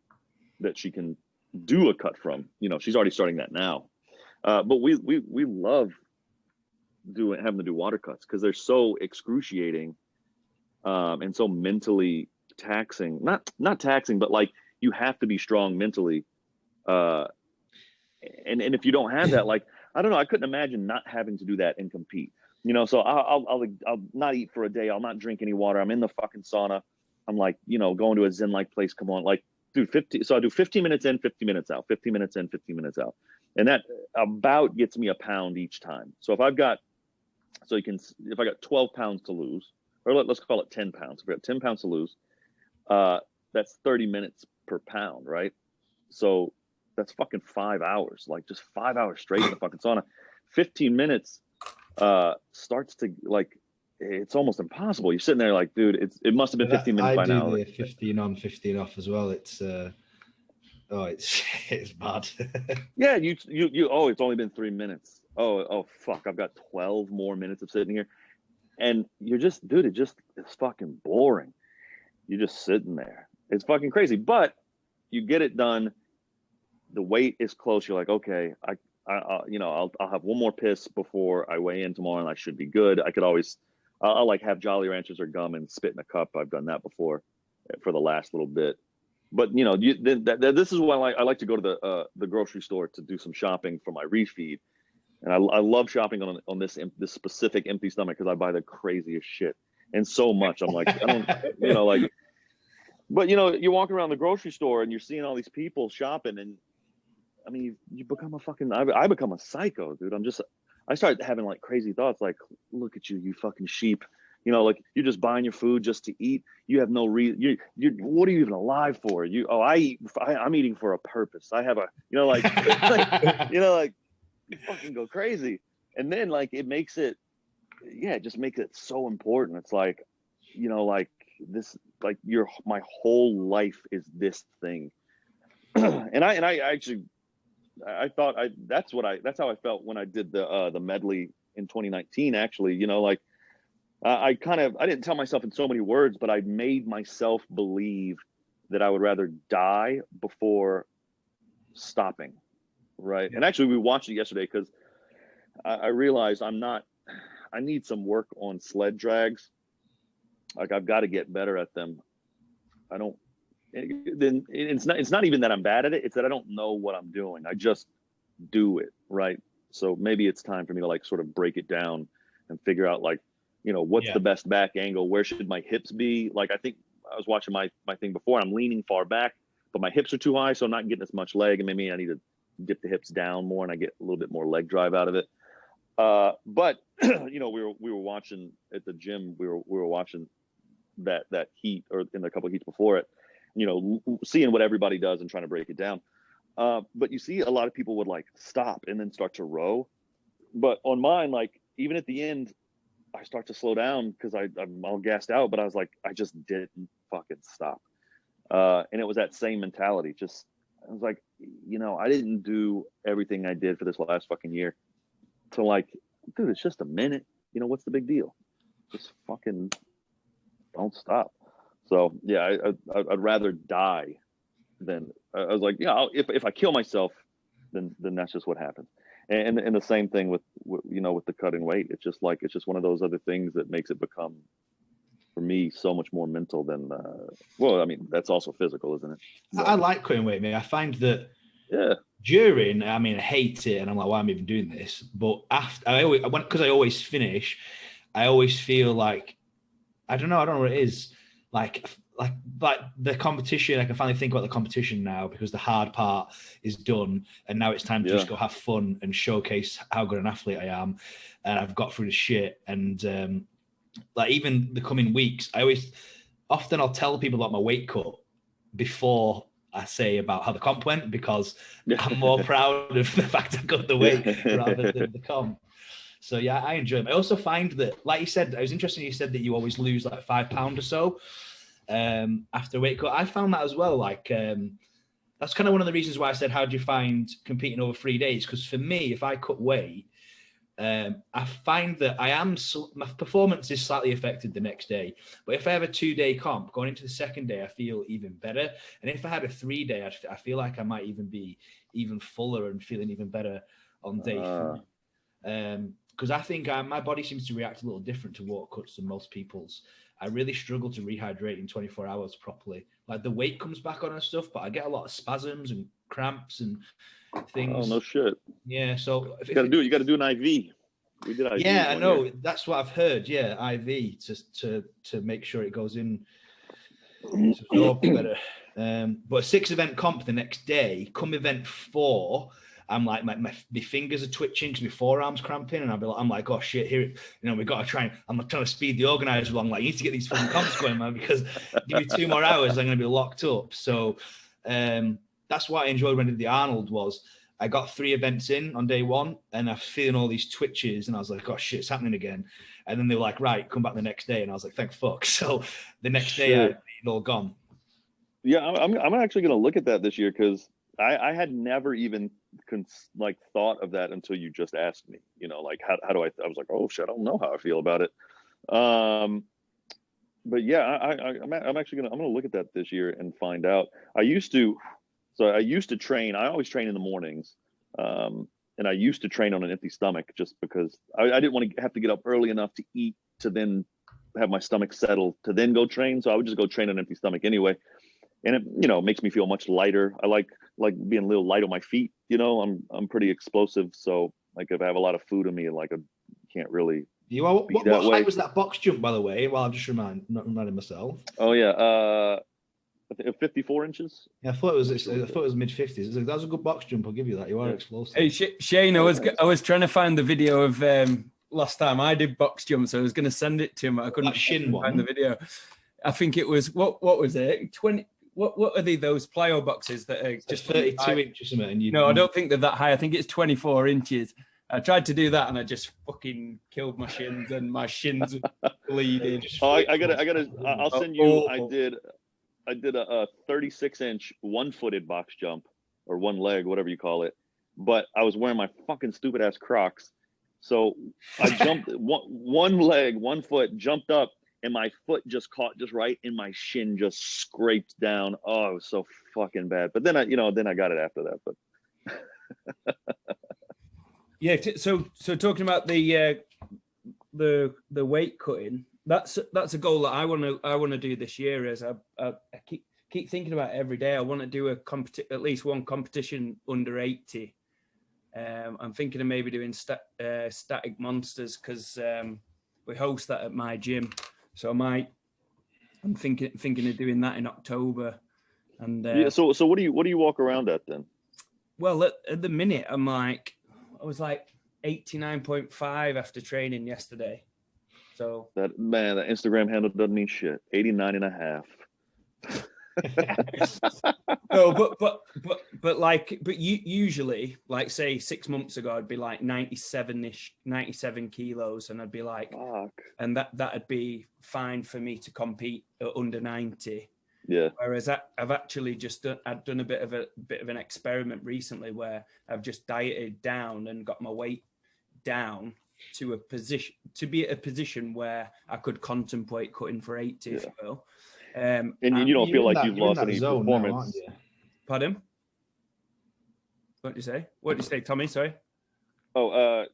that she can do a cut from. You know, she's already starting that now. But we love having to do water cuts because they're so excruciating, and so mentally taxing. Not taxing, but like you have to be strong mentally. And if you don't have that, like, I don't know, I couldn't imagine not having to do that and compete. You know, so I'll not eat for a day. I'll not drink any water. I'm in the fucking sauna. I'm like, you know, going to a Zen-like place. Come on, like, dude, so I do 15 minutes in, 15 minutes out, 15 minutes in, 15 minutes out. And that about gets me a pound each time. So if I got 12 pounds to lose, or let's call it 10 pounds. If I got 10 pounds to lose, that's 30 minutes per pound, right? So that's fucking 5 hours, like just 5 hours straight in the fucking sauna. 15 minutes starts to, like, it's almost impossible. You're sitting there like, dude, it must have been 15 minutes by now. I do the 15 on, 15 off as well. It's bad. Yeah, you it's only been 3 minutes. Oh fuck, I've got 12 more minutes of sitting here. And you're just, dude, it's fucking boring. You're just sitting there. It's fucking crazy. But you get it done. The weight is close. You're like, okay, I'll have one more piss before I weigh in tomorrow, and I should be good. I could always, I'll like have Jolly Ranchers or gum and spit in a cup. I've done that before for the last little bit. But you know, this is why I like to go to the grocery store to do some shopping for my refeed. And I love shopping on this specific empty stomach because I buy the craziest shit and so much. I'm like, I don't, you know, like, but you know, you walk around the grocery store and you're seeing all these people shopping, and I mean, you become a fucking, I become a psycho, dude. I started having like crazy thoughts, like, look at you, you fucking sheep. You know, like, you're just buying your food just to eat. You have no reason. You what are you even alive for? I'm eating for a purpose. I have a, you know, like, you know, like, you fucking go crazy. And then like, it just makes it so important. It's like, you know, like this, like my whole life is this thing. and I actually, I thought that's how I felt when I did the medley in 2019, actually, you know, like I didn't tell myself in so many words, but I made myself believe that I would rather die before stopping. Right. And actually we watched it yesterday because I realized I need some work on sled drags. Like I've got to get better at them. It's not even that I'm bad at it. It's that I don't know what I'm doing. I just do it. Right. So maybe it's time for me to like sort of break it down and figure out like, you know, what's the best back angle? Where should my hips be? Like, I think I was watching my thing before, I'm leaning far back, but my hips are too high. So I'm not getting as much leg, and maybe I need to dip the hips down more and I get a little bit more leg drive out of it. But you know, we were watching at the gym, we were watching that heat, or in the couple of heats before it, you know, seeing what everybody does and trying to break it down. But you see a lot of people would like stop and then start to row. But on mine, like even at the end, I start to slow down because I'm all gassed out, but I was like, I just didn't fucking stop. And it was that same mentality. I was like, you know, I didn't do everything I did for this last fucking year to like, dude, it's just a minute. You know, what's the big deal? Just fucking don't stop. So yeah, I'd rather die than, I was like, yeah, if I kill myself, then that's just what happens. And the same thing with you know, with the cutting weight. It's just one of those other things that makes it become, for me, so much more mental than well, I mean, that's also physical, isn't it? But I like cutting weight, man. I find that during, I mean, I hate it, and I'm like, why am I even doing this? But after, because I always finish, I always feel like, I don't know what it is. Like the competition, I can finally think about the competition now because the hard part is done, and now it's time to just go have fun and showcase how good an athlete I am, and I've got through the shit. And like even the coming weeks, I'll tell people about my weight cut before I say about how the comp went, because I'm more proud of the fact I got the weight rather than the comp. So yeah, I enjoy them. I also find that, like you said, it was interesting. You said that you always lose like 5 pounds or so after a weight cut. I found that as well. Like that's kind of one of the reasons why I said, how do you find competing over 3 days? Because for me, if I cut weight, I find that my performance is slightly affected the next day. But if I have a 2-day comp, going into the second day, I feel even better. And if I had a 3-day, I feel like I might even be even fuller and feeling even better on day 3. Because I think my body seems to react a little different to water cuts than most people's. I really struggle to rehydrate in 24 hours properly. Like the weight comes back on and stuff, but I get a lot of spasms and cramps and things. Oh, no shit. Yeah, so you got to do an IV. We did IV. Yeah, I know. That's what I've heard. Yeah, IV to make sure it goes in to absorb better. But a 6-event comp the next day, come event 4, I'm like, my fingers are twitching because my forearm's cramping, and I'm like, oh shit, here, you know, we got to try and, I'm trying to speed the organizer along. Like, you need to get these fucking comps going, man, because give me 2 more hours, I'm going to be locked up. So that's what I enjoyed when I did the Arnold, was I got 3 events in on day 1, and I'm feeling all these twitches, and I was like, oh shit, it's happening again. And then they were like, right, come back the next day, and I was like, thank fuck. So the next day, it all gone. Yeah, I'm actually going to look at that this year, because I had never even thought of that until you just asked me. You know, like how do I was like, oh shit, I don't know how I feel about it. But yeah, I'm actually gonna look at that this year and find out. I used to train. I always train in the mornings, and I used to train on an empty stomach just because I didn't want to have to get up early enough to eat to then have my stomach settle to then go train. So I would just go train on an empty stomach anyway. And it, you know, makes me feel much lighter. I like being a little light on my feet. You know, I'm pretty explosive. So like if I have a lot of food in me, like I can't really. What height was that box jump, by the way? Well, I'm just reminding myself. Oh yeah, 54 inches. Yeah, I thought it was mid 50s. That was a good box jump. I'll give you that. You are explosive. Hey Shane, I was trying to find the video of last time I did box jumps. I was going to send it to him, but I couldn't find the video. I think it was what was it? 20. What are those plyo boxes that are just 32 inches or something? No, I don't think they're that high. I think it's 24 inches. I tried to do that and I just fucking killed my shins and my shins are bleeding. I'll send you. Awful. I did a 36-inch one-footed box jump or one leg, whatever you call it. But I was wearing my fucking stupid ass Crocs. So I jumped one leg, 1 foot, jumped up, and my foot just caught just right, and my shin just scraped down. Oh, it was so fucking bad. But then I got it after that. But Yeah. So talking about the weight cutting, that's a goal that I want to do this year. As I keep thinking about it every day. I want to do at least one competition under 80. I'm thinking of maybe doing static monsters because we host that at my gym. So I'm thinking of doing that in October. And yeah. So what do you walk around at then? Well, at the minute I was like 89.5 after training yesterday. So that Instagram handle doesn't mean shit. 89.5. No, but usually, like say 6 months ago, I'd be like 97 kilos, and I'd be like, fuck. And that'd be fine for me to compete at under 90. Yeah. Whereas I've actually I'd done a bit of an experiment recently where I've just dieted down and got my weight down to be at a position where I could contemplate cutting for 80, if you will. And you don't feel like you've lost any performance. Now, Pardon? What did you say, Tommy? Sorry. Oh,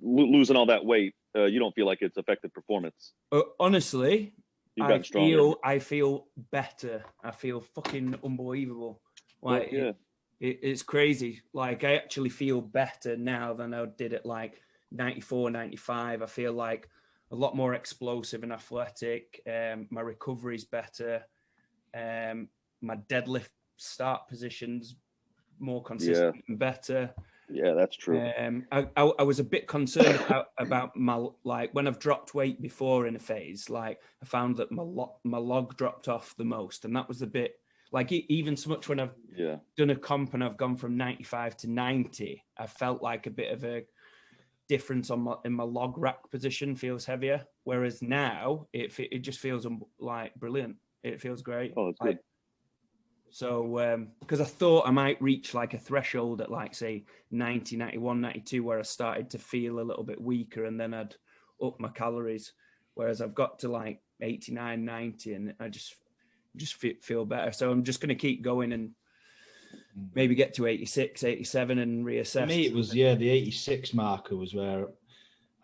losing all that weight, you don't feel like it's affected performance? Honestly, you've gotten stronger. I feel better. I feel fucking unbelievable. Like it's crazy. Like I actually feel better now than I did at like 94, 95. I feel like a lot more explosive and athletic. My recovery's better. My deadlift start position's more consistent and better. Yeah, that's true. I was a bit concerned about my, like, when I've dropped weight before in a phase, like I found that my log dropped off the most, and that was a bit like even so much when I've done a comp and I've gone from 95 to 90, I felt like a bit of a difference in my log rack position feels heavier, whereas now it just feels like brilliant. It feels great. Oh, it's good. So because I thought I might reach like a threshold at like say 90, 91, 92 where I started to feel a little bit weaker, and then I'd up my calories, whereas I've got to like 89, 90 and I just feel better. So I'm just going to keep going and maybe get to 86, 87 and reassess. For me, it was, the 86 marker was where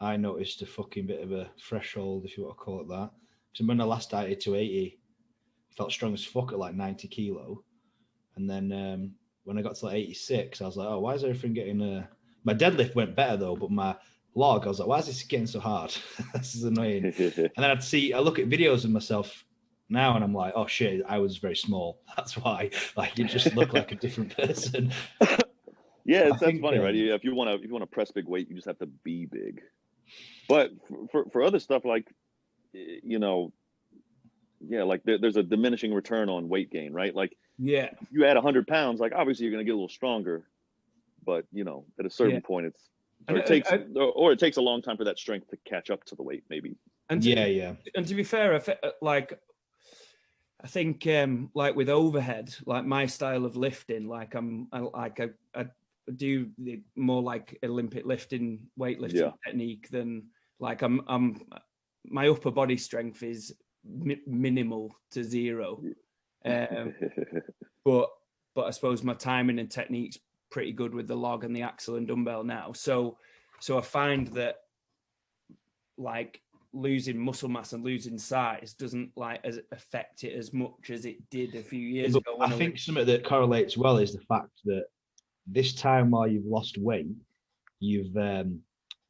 I noticed a fucking bit of a threshold, if you want to call it that. So when I last dieted to 80, I felt strong as fuck at like 90 kilo. And then when I got to like 86, I was like, oh, why is everything getting... My deadlift went better though, but my log, I was like, why is this getting so hard? This is annoying. And then I look at videos of myself now and I'm like, oh shit, I was very small. That's why. Like, you just look like a different person. Yeah, that's funny, right? If you want to press big weight, you just have to be big. But for other stuff, like, like there's a diminishing return on weight gain, right? Like, you add 100 pounds, like obviously you're going to get a little stronger, but at a certain point it takes a long time for that strength to catch up to the weight, maybe. And to be fair, I think like with overhead, like my style of lifting, like I do the more like Olympic lifting, weightlifting technique than like my upper body strength is minimal to zero. But I suppose my timing and technique's pretty good with the log and the axle and dumbbell now. So I find that like losing muscle mass and losing size doesn't affect it as much as it did a few years ago. I think something that correlates well is the fact that this time while you've lost weight, you've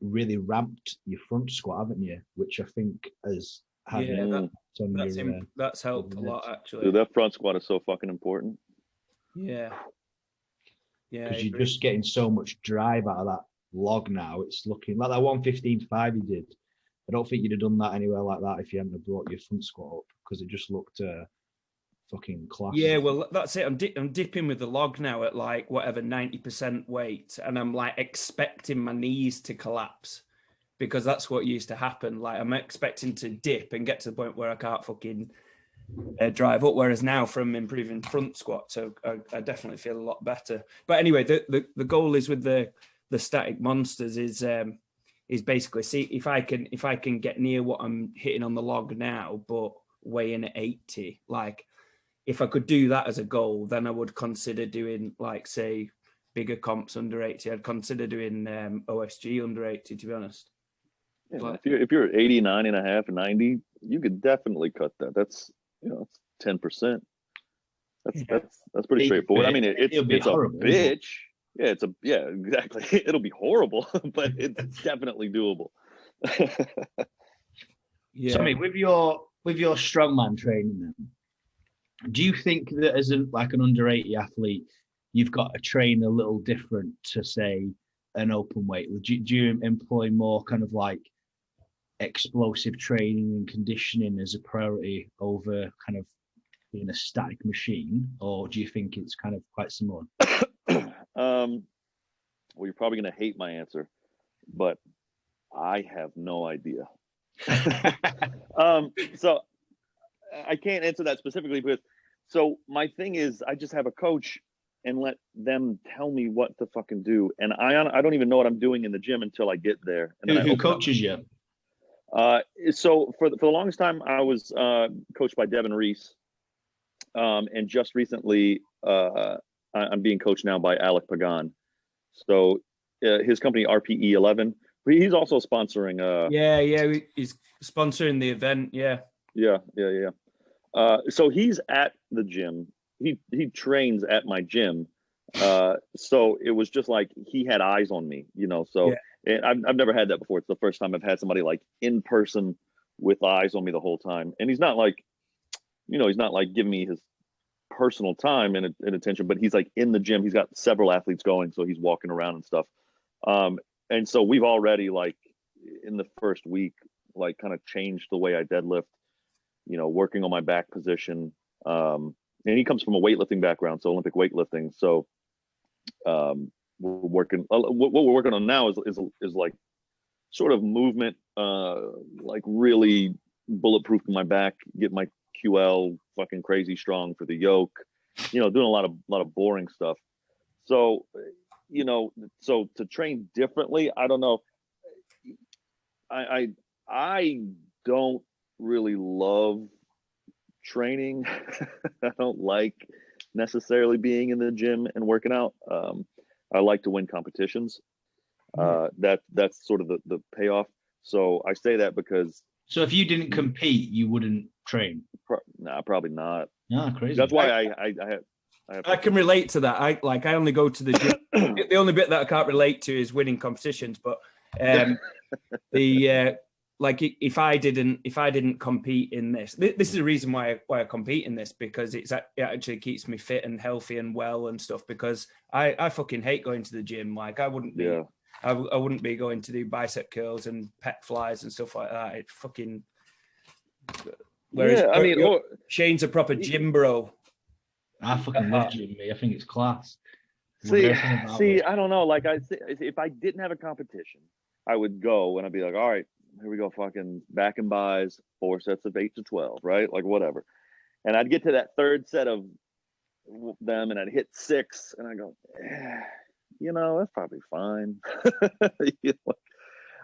really ramped your front squat, haven't you? Which I think has had that's helped a lot, actually. Dude, that front squat is so fucking important. Yeah, because you're just getting so much drive out of that log now. It's looking like that 115.5 you did. I don't think you'd have done that anywhere like that if you hadn't brought your front squat up, because it just looked fucking class. Yeah, well, that's it. I'm dipping with the log now at like whatever 90% weight, and I'm like expecting my knees to collapse because that's what used to happen. Like I'm expecting to dip and get to the point where I can't fucking drive up. Whereas now, from improving front squat, so I definitely feel a lot better. But anyway, the goal is with the static monsters is basically see if I can get near what I'm hitting on the log now, but weighing at 80. Like if I could do that as a goal, then I would consider doing like say bigger comps under 80. I'd consider doing OSG under 80, to be honest. Yeah, Like, if you're at 89 and a half, 90, you could definitely cut that. That's 10%. That's pretty straightforward. I mean, it's horrible, a bitch. Yeah, exactly. It'll be horrible, but it's definitely doable. Yeah. So, I mean, with your strongman training, then, do you think that as an under 80 athlete, you've got to train a little different to say an open weight? Do you employ more kind of like explosive training and conditioning as a priority over kind of being a static machine, or do you think it's kind of quite similar? Well, you're probably going to hate my answer, but I have no idea. So I can't answer that specifically because, so my thing is I just have a coach and let them tell me what to fucking do. And I don't even know what I'm doing in the gym until I get there. And who coaches you? So for the longest time, I was coached by Devin Reese. And just recently, I'm being coached now by Alec Pagan. So his company RPE 11. He's also sponsoring. He's sponsoring the event. Yeah. So he's at the gym. He trains at my gym. So it was just like he had eyes on me, So yeah. And I've never had that before. It's the first time I've had somebody like in person with eyes on me the whole time. And he's not like, he's not like giving me his personal time and attention, but he's like in the gym. He's got several athletes going, so he's walking around and stuff. And so we've already like in the first week, like kind of changed the way I deadlift, working on my back position. And he comes from a weightlifting background, so Olympic weightlifting. So we're working. What we're working on now is like sort of movement, like really bulletproof in my back, get my QL fucking crazy strong for the yoke, doing a lot of boring stuff. So, so to train differently, I don't know. I don't really love training. I don't like necessarily being in the gym and working out. I like to win competitions. That's sort of the payoff. So I say that because. So if you didn't compete, you wouldn't train? Probably not. Crazy. That's why I can relate to that. I only go to the gym. The only bit that I can't relate to is winning competitions. But if I didn't compete in this is the reason why I compete in this, because it actually keeps me fit and healthy and well and stuff. Because I fucking hate going to the gym. Like I wouldn't be. Yeah. I wouldn't be going to do bicep curls and pec flies and stuff like that. It fucking. Whereas Shane's a proper gym bro. I fucking love gym, mate. I think it's class. See, I don't know. Like if I didn't have a competition, I would go and I'd be like, all right, here we go, fucking back and buys, 4 sets of 8 to 12, right? Like whatever. And I'd get to that third set of them and I'd hit 6 and I go, that's probably fine.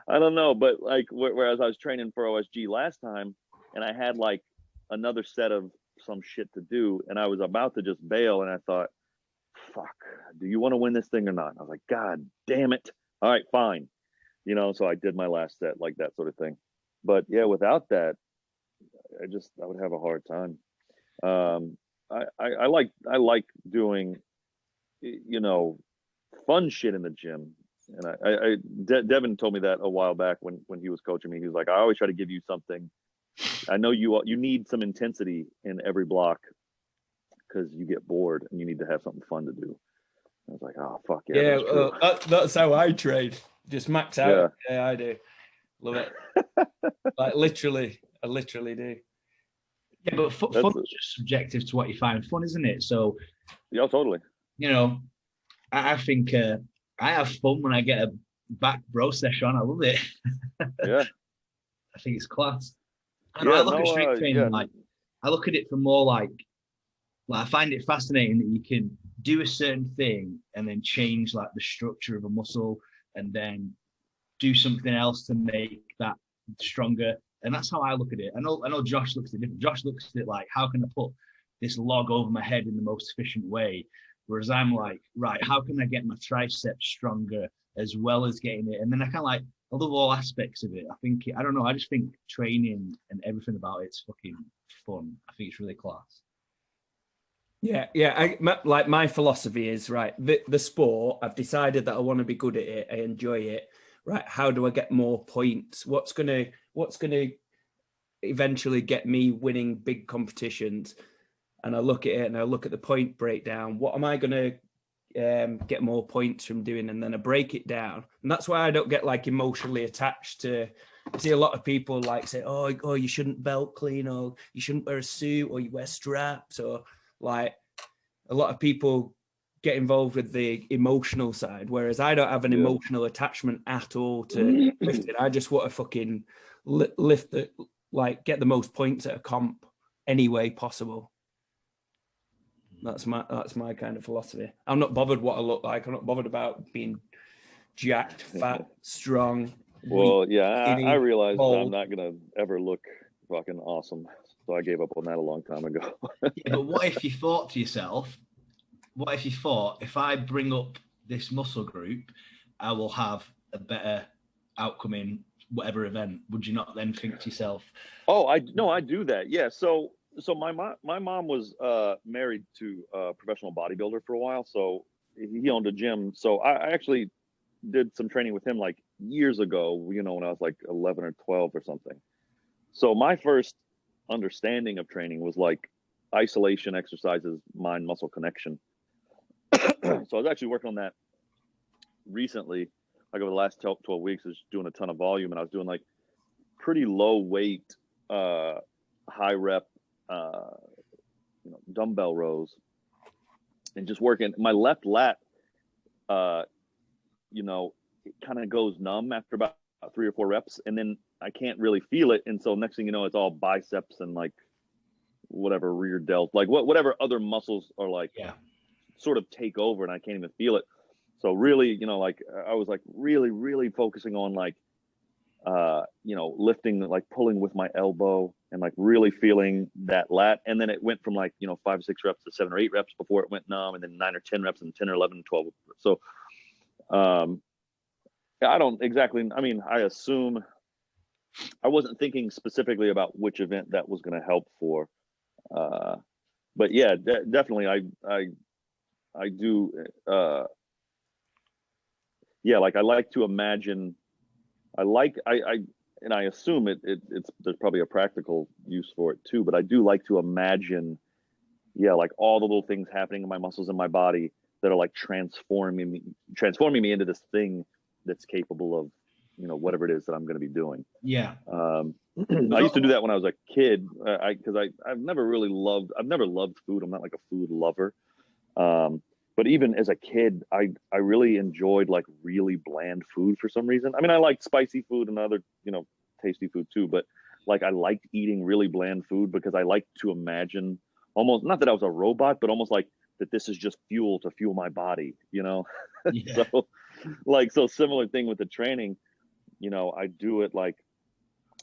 I don't know. But like, whereas I was training for OSG last time and I had like another set of some shit to do and I was about to just bail and I thought, fuck, do you want to win this thing or not? I was like, God damn it. All right, fine. So I did my last set, like that sort of thing. But yeah, without that, I would have a hard time. I like doing, fun shit in the gym. And Devin told me that a while back when he was coaching me. He was like, I always try to give you something. I know you need some intensity in every block because you get bored and you need to have something fun to do. I was like, oh fuck yeah. That's how I train. Just max out. Yeah, I do. Love it. Like literally, I literally do. Yeah, but fun is just subjective to what you find fun, isn't it? So, yeah, totally. You know, I think I have fun when I get a back bro session on. I love it. Yeah. I think it's class. I Yeah, look at strength training yeah. like I look at it from more like I find it fascinating that you can do a certain thing and then change like the structure of a muscle and then do something else to make that stronger. And that's how I look at it. I know Josh looks at it different. Josh looks at it like, how can I put this log over my head in the most efficient way? Whereas I'm like, right, how can I get my triceps stronger as well as getting it? And then I kind of like, I love all aspects of it. I don't know. I just think training and everything about it's fucking fun. I think it's really class. Yeah. My philosophy is right. The sport, I've decided that I want to be good at it. I enjoy it. Right. How do I get more points? What's gonna eventually get me winning big competitions? And I look at it and I look at the point breakdown. What am I gonna get more points from doing? And then I break it down. And that's why I don't get like emotionally attached to. I see a lot of people like say, oh, you shouldn't belt clean, or you shouldn't wear a suit, or you wear straps, or like a lot of people get involved with the emotional side, whereas I don't have an emotional attachment at all to lifting. I just want to fucking lift the, like, get the most points at a comp any way possible. That's my kind of philosophy. I'm not bothered what I look like. I'm not bothered about being jacked, fat, strong. Well, weak, yeah, skinny, I realized bold. I'm not gonna ever look fucking awesome, so I gave up on that a long time ago. Yeah, but what if you thought to yourself, if I bring up this muscle group, I will have a better outcome in whatever event? Would you not then think to yourself, Oh, I do that. Yeah. So my mom was married to a professional bodybuilder for a while, so he owned a gym. So I actually did some training with him like years ago, when I was like 11 or 12 or something. So my first understanding of training was like isolation exercises, mind muscle connection. So I was actually working on that recently, like over the last 12 weeks. I was doing a ton of volume, and I was doing like pretty low weight, high rep, dumbbell rows, and just working my left lat. It kind of goes numb after about 3 or 4 reps, and then I can't really feel it. And so next thing you know, it's all biceps and like whatever rear delt, like whatever other muscles are like sort of take over, and I can't even feel it. So really, like I was like really, really focusing on like, lifting, like pulling with my elbow and like really feeling that lat. And then it went from like, 5 or 6 reps to 7 or 8 reps before it went numb, and then 9 or 10 reps and 10 or 11 and 12. So, I don't exactly, I assume I wasn't thinking specifically about which event that was going to help for, but yeah, definitely. I do. Like I like to imagine, and I assume it's there's probably a practical use for it too, but I do like to imagine, like all the little things happening in my muscles and my body that are like transforming me into this thing that's capable of, whatever it is that I'm going to be doing. Yeah. I used to do that when I was a kid, because I've never loved food. I'm not like a food lover. But even as a kid, I really enjoyed like really bland food for some reason. I liked spicy food and other, tasty food too, but like I liked eating really bland food because I liked to imagine, almost, not that I was a robot, but almost like that this is just fuel to fuel my body, Yeah. So similar thing with the training, I do it like,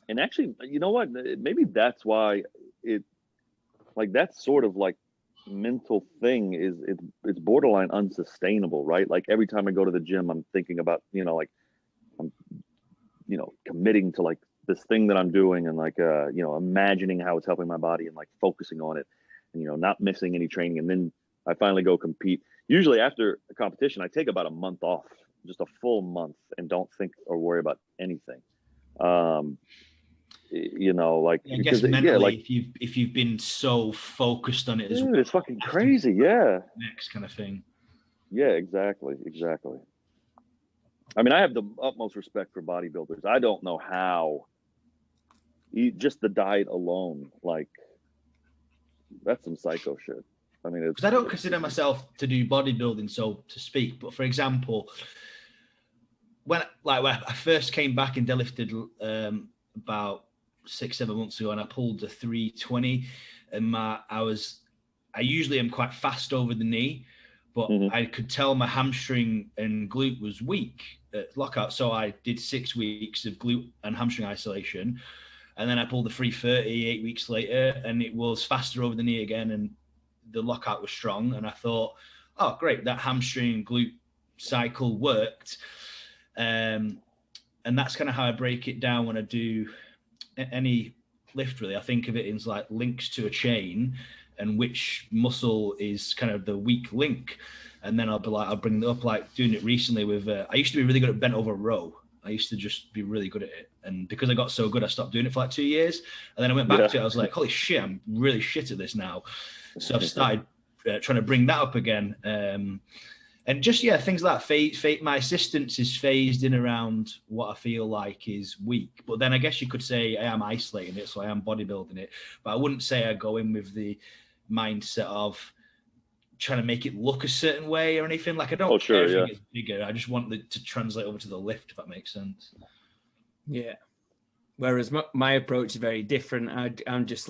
and actually, you know what, maybe that's why that's sort of like mental thing is it's borderline unsustainable, right? Like every time I go to the gym, I'm thinking about, like I'm, committing to like this thing that I'm doing, and like, imagining how it's helping my body and like focusing on it, and, not missing any training. And then I finally go compete. Usually after a competition, I take about a month off, just a full month, and don't think or worry about anything. Like, I guess mentally, if you've been so focused on it, as it's fucking crazy. Yeah. Next kind of thing. Yeah, exactly. I have the utmost respect for bodybuilders. I don't know how, just the diet alone, like, some psycho shit. I mean, because I don't consider myself to do bodybuilding, so to speak. But for example, when I first came back and deadlifted about 6-7 months ago, and I pulled the 320, and I usually am quite fast over the knee, but I could tell my hamstring and glute was weak at lockout. So I did 6 weeks of glute and hamstring isolation. And then I pulled the 330 8 weeks later, and it was faster over the knee again. And the lockout was strong. And I thought, oh, great, that hamstring and glute cycle worked. And that's kind of how I break it down when I do any lift, really. I think of it as like links to a chain, and which muscle is kind of the weak link. And then I'll bring it up, like doing it recently with, I used to be really good at bent over row. I used to just be really good at it. And because I got so good, I stopped doing it for like 2 years. And then I went back to it. I was like, holy shit, I'm really shit at this now. So I've started trying to bring that up again. And just, things like that. My assistance is phased in around what I feel like is weak. But then I guess you could say I am isolating it, so I am bodybuilding it. But I wouldn't say I go in with the mindset of trying to make it look a certain way or anything. Like, I don't care if it gets bigger. I just want it to translate over to the lift, if that makes sense. Yeah. Whereas my approach is very different. I'm just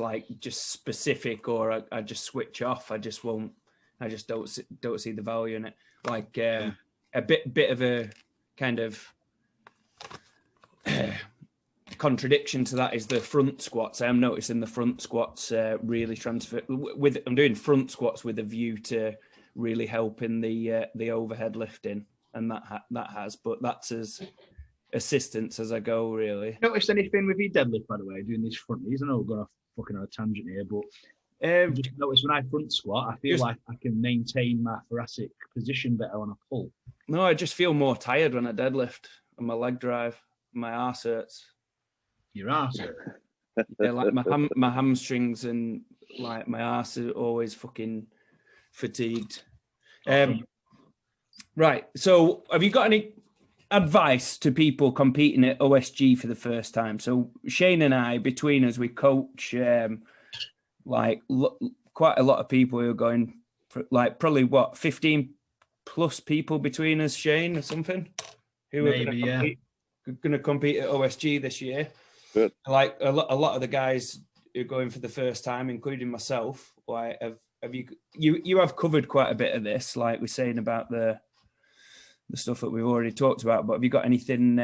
specific, or I just switch off. I just don't see the value in it. Like a bit of a kind of contradiction to that is the front squats. I'm noticing the front squats really transfer. I'm doing front squats with a view to really helping the overhead lifting, and that has. But that's as assistance as I go, really. Noticed anything with your deadlift, by the way, doing these front knees? I know we're going off fucking on a tangent here, but just notice when I front squat, I feel like I can maintain my thoracic position better on a pull. No, I just feel more tired when I deadlift, and my leg drive, my arse hurts. Your arse hurts? Yeah, like my hamstrings and like my arse are always fucking fatigued. Right. So, have you got any advice to people competing at OSG for the first time? So, Shane and I, between us, we coach quite a lot of people who are going for, like, probably 15 plus people between us, Shane, or something, who maybe are going to compete at OSG this year. Good. Like a lot of the guys who are going for the first time, including myself. Like, have you have covered quite a bit of this, like we're saying about the stuff that we've already talked about. But have you got anything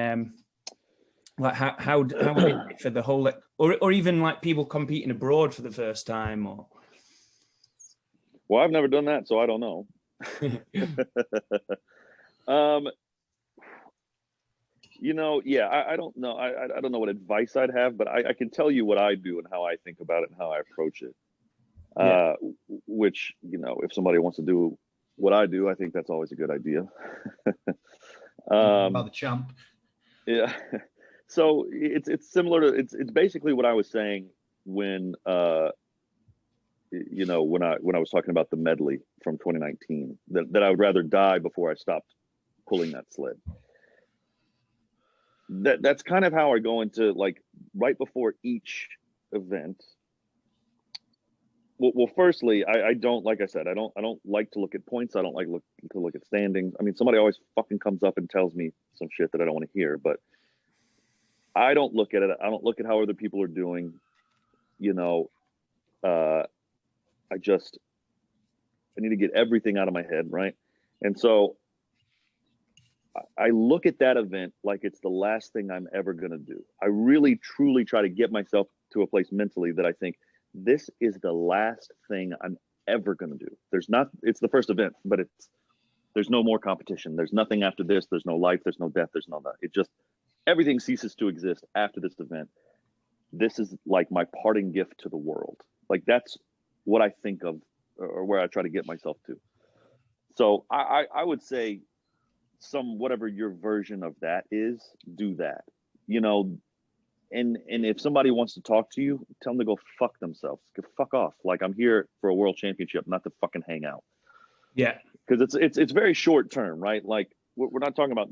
like how for the whole, or even like people competing abroad for the first time? Or well, I've never done that, so I don't know. I don't know. I don't know what advice I'd have, but I can tell you what I do and how I think about it and how I approach it. Which, if somebody wants to do what I do, I think that's always a good idea. About the champ. Yeah. So it's similar to, it's basically what I was saying when when I was talking about the medley from 2019, that I would rather die before I stopped pulling that sled. That's kind of how I go into, like, right before each event. Well, firstly, I don't, like I said, I don't like to look at points. I don't like to look at standings. I mean, somebody always fucking comes up and tells me some shit that I don't want to hear, but I don't look at it. I don't look at how other people are doing. I need to get everything out of my head, right? And so I look at that event like it's the last thing I'm ever going to do. I really, truly try to get myself to a place mentally that I think this is the last thing I'm ever going to do. It's the first event, but there's no more competition. There's nothing after this. There's no life. There's no death. There's no that. It just, everything ceases to exist after this event. This is like my parting gift to the world. Like, that's what I think of, or where I try to get myself to. So I would say, whatever your version of that is, do that. And if somebody wants to talk to you, tell them to go fuck themselves. Go fuck off. Like, I'm here for a world championship, not to fucking hang out. Yeah. Because it's very short term, right? Like, we're not talking about,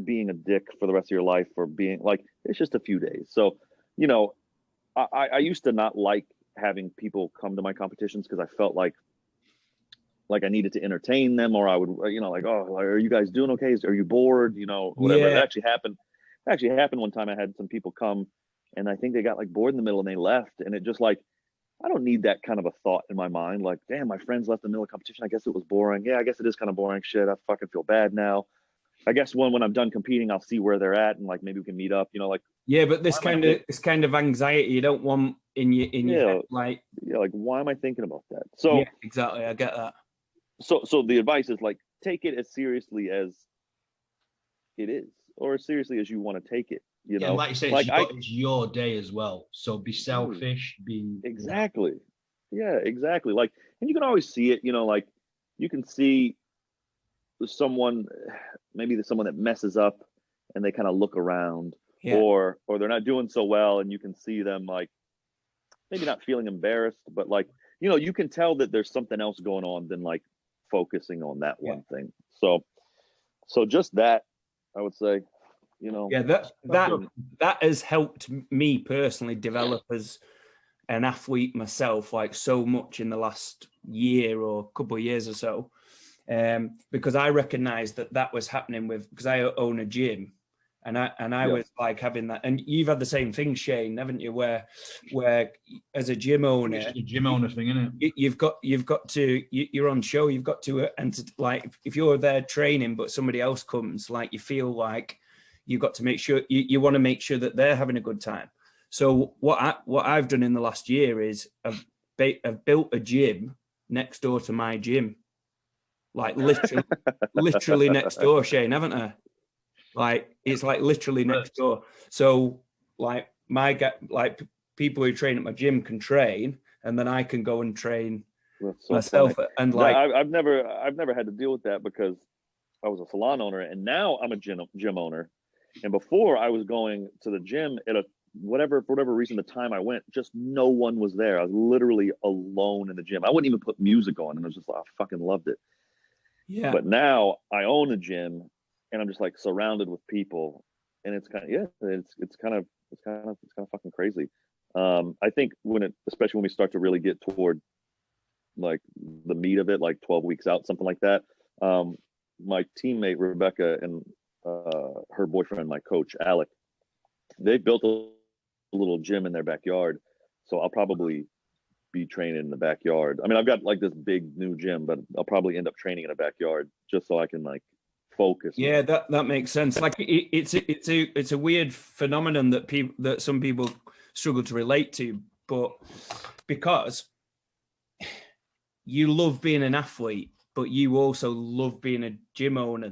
being a dick for the rest of your life, or being like, it's just a few days. So, I used to not like having people come to my competitions because I felt like I needed to entertain them, or I would, you know, like, oh, are you guys doing okay? Are you bored? You know, whatever. Yeah. It actually happened one time. I had some people come and I think they got like bored in the middle and they left. And it just like, I don't need that kind of a thought in my mind. Like, damn, my friends left in the middle of competition. I guess it was boring. Yeah, I guess it is kind of boring shit. I fucking feel bad now. I guess when I'm done competing, I'll see where they're at and like maybe we can meet up, you know, like. Yeah, but this kind of anxiety you don't want in your head, like. Yeah, like why am I thinking about that? So yeah, exactly. I get that. So the advice is like, take it as seriously as it is, or as seriously as you want to take it. You know, like you say, like it's your day as well. So be selfish. Exactly. Yeah, exactly. Like, and you can always see it. You know, like you can see someone, maybe there's someone that messes up, and they kind of look around, or they're not doing so well, and you can see them like maybe not feeling embarrassed, but like, you know, you can tell that there's something else going on than like focusing on that one thing. So just that, I would say, you know. Yeah, that has helped me personally develop as an athlete myself, like so much in the last year or couple of years or so, because I recognized that was happening because I own a gym. And I was like having that, and you've had the same thing, Shane, haven't you? Where as a gym owner, it's a gym owner thing, isn't it? You've got to you're on show. You've got to like if you're there training, but somebody else comes, like you feel like you've got to make sure you want to make sure that they're having a good time. So what I've done in the last year is I've built a gym next door to my gym, like literally next door, Shane, haven't I? Like it's like literally next door. So like people who train at my gym can train, and then I can go and train myself. Funny. And like I've never had to deal with that because I was a salon owner, and now I'm a gym owner. And before I was going to the gym for whatever reason, the time I went, just no one was there. I was literally alone in the gym. I wouldn't even put music on, and I was just like, I fucking loved it. Yeah. But now I own a gym. And I'm just like surrounded with people, and it's kind of it's kind of fucking crazy. I think especially when we start to really get toward like the meat of it, like 12 weeks out, something like that. My teammate Rebecca and her boyfriend, my coach Alec, they built a little gym in their backyard, so I'll probably be training in the backyard. I mean, I've got like this big new gym, but I'll probably end up training in a backyard just so I can like focus. Yeah, that makes sense. Like it's a weird phenomenon that some people struggle to relate to, but because you love being an athlete, but you also love being a gym owner.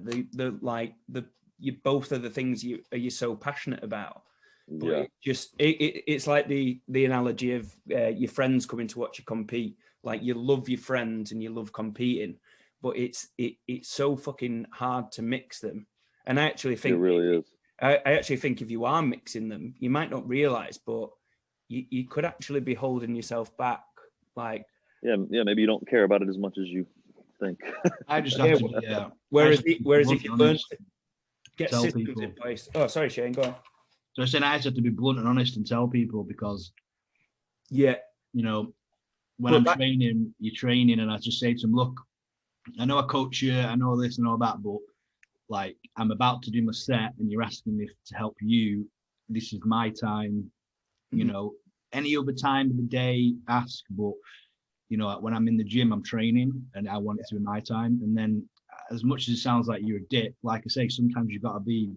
You both are the things you're so passionate about. But it's like the analogy of your friends coming to watch you compete. Like you love your friends and you love competing, but it's so fucking hard to mix them. And I actually think it really is. I actually think if you are mixing them, you might not realize, but you could actually be holding yourself back. Like maybe you don't care about it as much as you think. I just have to, Whereas if you learn to get tell systems people in place. Oh, sorry, Shane, go on. So I said I just have to be blunt and honest and tell people because, you know, when I'm training, you're training, and I just say to them, look, I know I coach you, I know this and all that, but like I'm about to do my set and you're asking me to help you. This is my time. You know, any other time of the day, ask. But, you know, when I'm in the gym, I'm training and I want it to be my time. And then as much as it sounds like you're a dick, like I say, sometimes you've got to be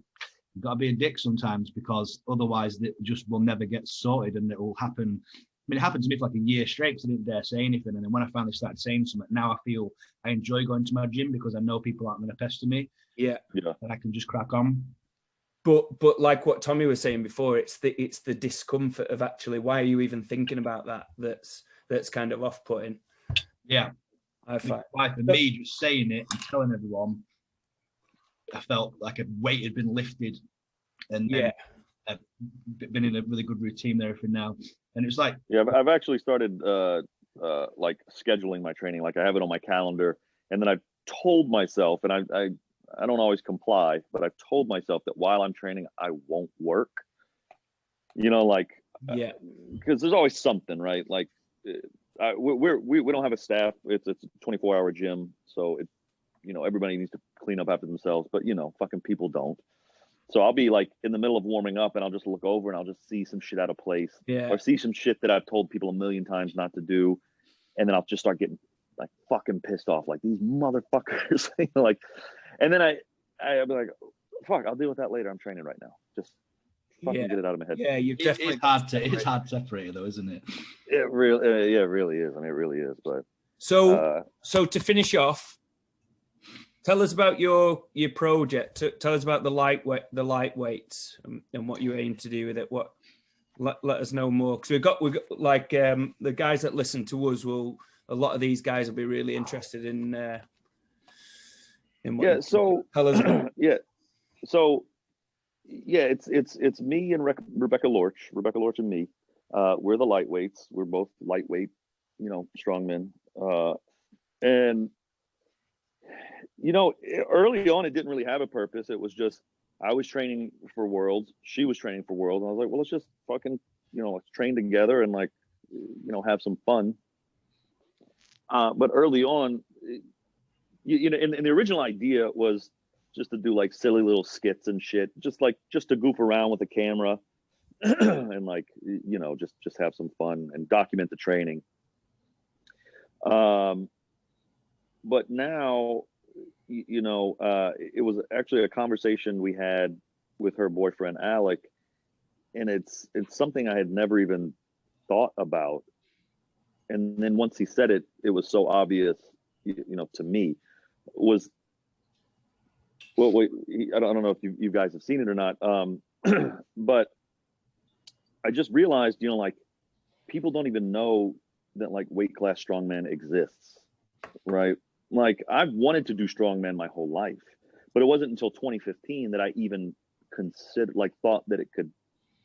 a dick sometimes, because otherwise it just will never get sorted and it will happen. I mean, it happened to me for like a year straight because I didn't dare say anything. And then when I finally started saying something, now I feel I enjoy going to my gym because I know people aren't going to pester me. Yeah. And I can just crack on. But like what Tommy was saying before, it's the discomfort of actually, why are you even thinking about that? That's kind of off-putting. Yeah. I find. Why for me, just saying it and telling everyone, I felt like a weight had been lifted. And I've been in a really good routine there for now. And it's like, I've actually started like scheduling my training. Like I have it on my calendar, and then I've told myself, and I don't always comply, but I've told myself that while I'm training, I won't work. You know, like because there's always something, right? Like we don't have a staff. It's a 24-hour gym, so it, you know, everybody needs to clean up after themselves, but you know, fucking people don't. So I'll be like in the middle of warming up and I'll just look over and I'll just see some shit out of place, or see some shit that I've told people a million times not to do. And then I'll just start getting like fucking pissed off, like these motherfuckers, you know, like, and then I'll be like, fuck, I'll deal with that later. I'm training right now. Just fucking get it out of my head. Yeah, you've definitely. It's hard to separate though, isn't it? It really, yeah, it really is. I mean, it really is. But so to finish off, tell us about your project. Tell us about the lightweights and what you aim to do with it. Let us know more, because we've got like the guys that listen to us will. A lot of these guys will be really interested in what so tell us about. So it's me and Rebecca Lorch and me. We're the lightweights. We're both lightweight, you know, strongmen. And you know, early on, it didn't really have a purpose. It was just, I was training for Worlds. She was training for Worlds. And I was like, well, let's just fucking, you know, let's train together and like, you know, have some fun. But early on, you know, and the original idea was just to do like silly little skits and shit, just to goof around with the camera and like, you know, just have some fun and document the training. But now, you know, it was actually a conversation we had with her boyfriend, Alec, and it's something I had never even thought about. And then once he said it, it was so obvious, you know, to me, was, well, wait, I don't know if you guys have seen it or not, but I just realized, you know, like people don't even know that like weight class strongman exists, right? Like I've wanted to do strongman my whole life, but it wasn't until 2015 that I even thought that it could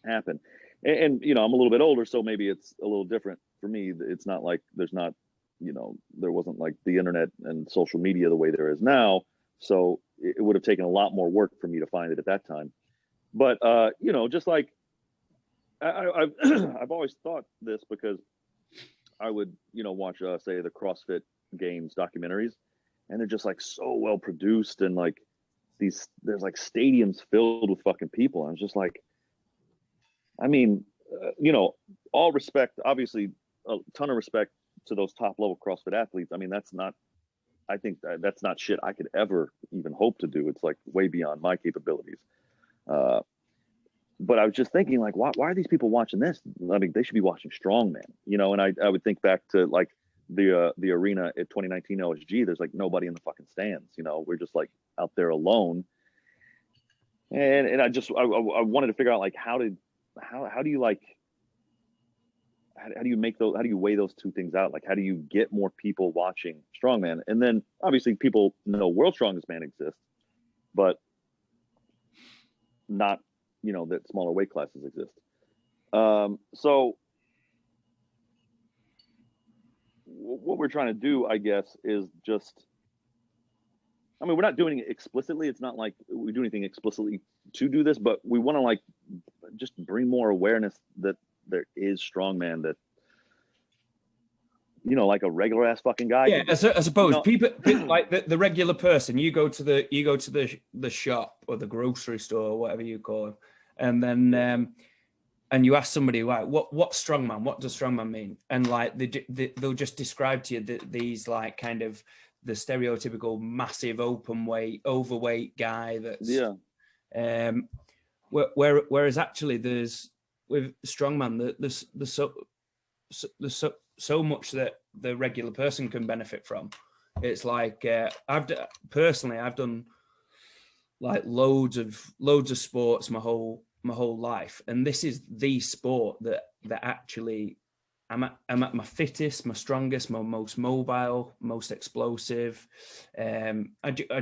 happen. And you know, I'm a little bit older, so maybe it's a little different for me. It's not like there's not, you know, there wasn't like the internet and social media the way there is now. So it would have taken a lot more work for me to find it at that time. But you know, just like I've always thought this, because I would, you know, watch say the CrossFit Games documentaries, and they're just like so well produced, and like there's like stadiums filled with fucking people. And I was just like, I mean, you know, all respect, obviously a ton of respect to those top level CrossFit athletes. I mean, I think that's not shit I could ever even hope to do. It's like way beyond my capabilities. But I was just thinking, like, why are these people watching this? I mean, they should be watching strongman, you know. And I would think back to like the arena at 2019 OSG. There's like nobody in the fucking stands, you know. We're just like out there alone. And I wanted to figure out like how do you weigh those two things out? Like, how do you get more people watching strongman? And then obviously people know World's Strongest Man exists, but not, you know, that smaller weight classes exist. So what we're trying to do, I guess, is just, I mean, we're not doing it explicitly. It's not like we do anything explicitly to do this, but we want to like just bring more awareness that there is strongman, that, you know, like a regular ass fucking guy. Yeah, I suppose, you know, people like the regular person. You go to the shop or the grocery store or whatever you call it, and then and you ask somebody, like, what's strongman? What does strongman mean? And like they'll just describe to you these like kind of the stereotypical massive open weight, overweight guy that's whereas actually there's with strongman there's so much that the regular person can benefit from. It's like I've done like loads of sports my whole life, and this is the sport that actually I'm at my fittest, my strongest, my most mobile, most explosive. I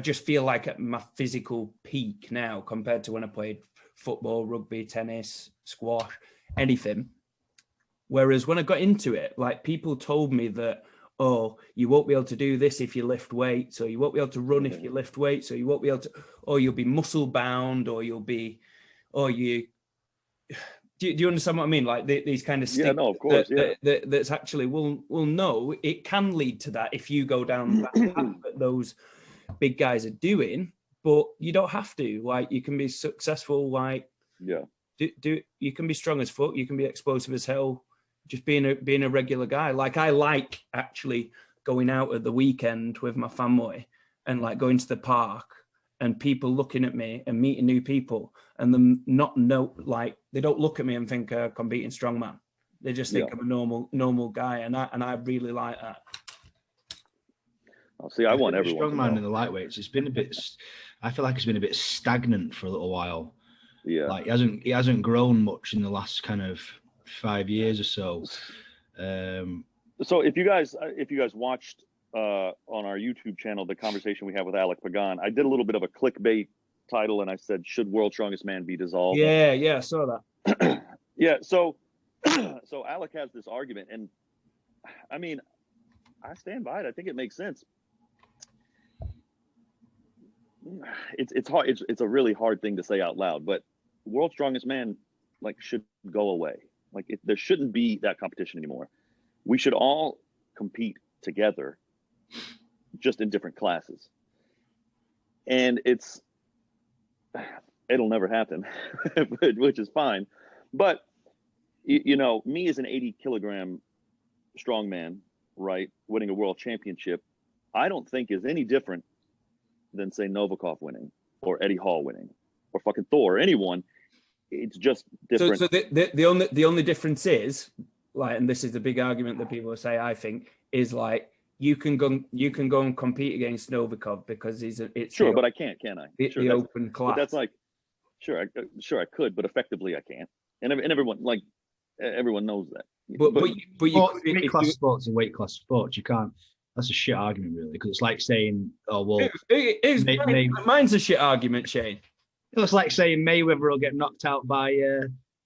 just feel like at my physical peak now compared to when I played football, rugby, tennis, squash, anything. Whereas when I got into it, like people told me that, oh, you won't be able to do this if you lift weights, or you won't be able to run if you lift weights, or you won't be able to, or you'll be muscle bound, or Do you understand what I mean? Like these kind of stigma Yeah, no, of course, that's actually will know it can lead to that if you go down that path that those big guys are doing, but you don't have to. Like you can be successful. Like you can be strong as fuck. You can be explosive as hell. Just being a regular guy. Like I like actually going out at the weekend with my family and like going to the park and people looking at me and meeting new people and them not know, like they don't look at me and think I'm beating strongman. They just think I'm a normal guy, and I really like that. I'll see. I want everyone. Strongman in the lightweights. It's been a bit. I feel like it's been a bit stagnant for a little while. Yeah, like he hasn't grown much in the last kind of 5 years or so. So if you guys watched on our YouTube channel the conversation we had with Alec Pagan, I did a little bit of a clickbait title, and I said, "Should World's Strongest Man be dissolved?" Yeah, I saw that. Yeah, so Alec has this argument, and I mean, I stand by it. I think it makes sense. It's hard. It's a really hard thing to say out loud, but World's Strongest Man should go away. There shouldn't be that competition anymore. We should all compete together, just in different classes. And it'll never happen, which is fine. But me as an 80 kilogram strongman, right, winning a world championship, I don't think is any different than say Novikov winning or Eddie Hall winning or fucking Thor or anyone. It's just different. So the only difference is, like, and this is the big argument that people say, I think, is like you can go and compete against Novikov because it's sure, but I can't, can I? Sure, the open class. But that's like, sure I could, but effectively I can't, and everyone knows that. But you weight class sports and weight class sports, you can't. That's a shit argument, really, because it's like saying, "Oh well." Mine's a shit argument, Shane. It's like saying Mayweather will get knocked out by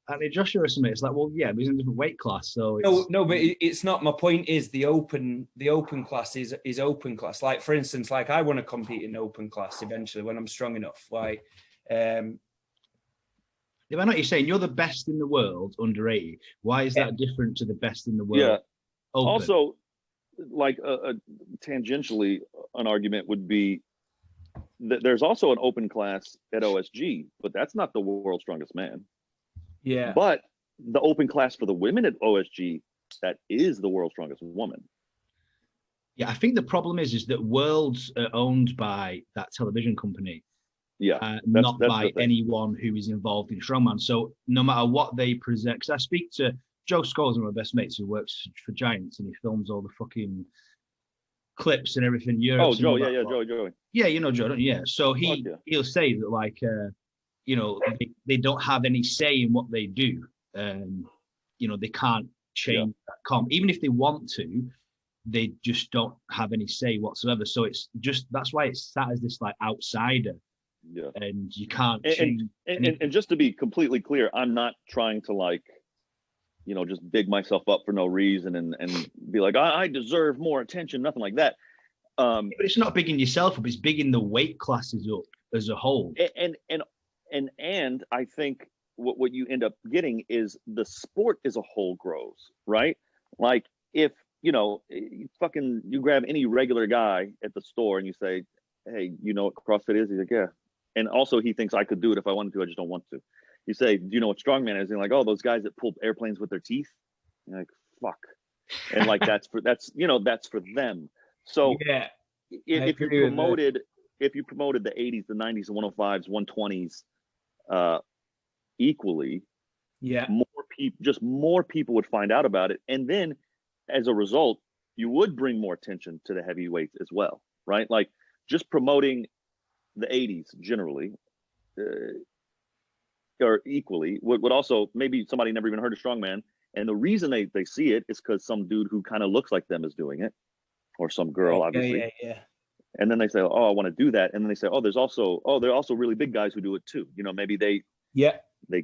Anthony Joshua or something. It's like, well, yeah, but he's in a different weight class, so no, but it's not. My point is the open class is open class. Like, for instance, like I want to compete in open class eventually when I'm strong enough. Like, yeah, I know what you're saying. You're the best in the world under 80. Why is that different to the best in the world? Yeah. Open? Also, like tangentially, an argument would be that there's also an open class at OSG, but that's not the World's Strongest Man. Yeah. But the open class for the women at OSG, that is the World's Strongest Woman. Yeah, I think the problem is that Worlds are owned by that television company. Yeah, not by anyone who is involved in strongman. So no matter what they present, because I speak to Joe Scholes, one of my best mates who works for Giants, and he films all the fucking clips and everything. Oh, Joe, Joe. Yeah, you know Joe, don't you? Yeah. So he'll say that, like, they don't have any say in what they do. They can't change that comp. Even if they want to, they just don't have any say whatsoever. So it's just, that's why it's sat as this like outsider. Yeah. And you can't change. And just to be completely clear, I'm not trying to just big myself up for no reason and be like, I deserve more attention, nothing like that. But it's not bigging yourself up, it's bigging the weight classes up as a whole. And I think what you end up getting is the sport as a whole grows, right? Like if, you grab any regular guy at the store and you say, hey, you know what CrossFit is? He's like, yeah. And also he thinks I could do it if I wanted to, I just don't want to. You say, do you know what strongman is? And like, oh, those guys that pull airplanes with their teeth. And you're like, fuck. And like, that's for them. So yeah, if you promoted the 80s, the 90s, the 105s, 120s equally, yeah, more people would find out about it. And then as a result, you would bring more attention to the heavyweights as well, right? Like just promoting the 80s generally or equally would also, maybe somebody never even heard of strongman, and the reason they see it is because some dude who kind of looks like them is doing it, or some girl, obviously. Yeah. And then they say, oh, I want to do that, and then they say, oh, there are also really big guys who do it too. Maybe they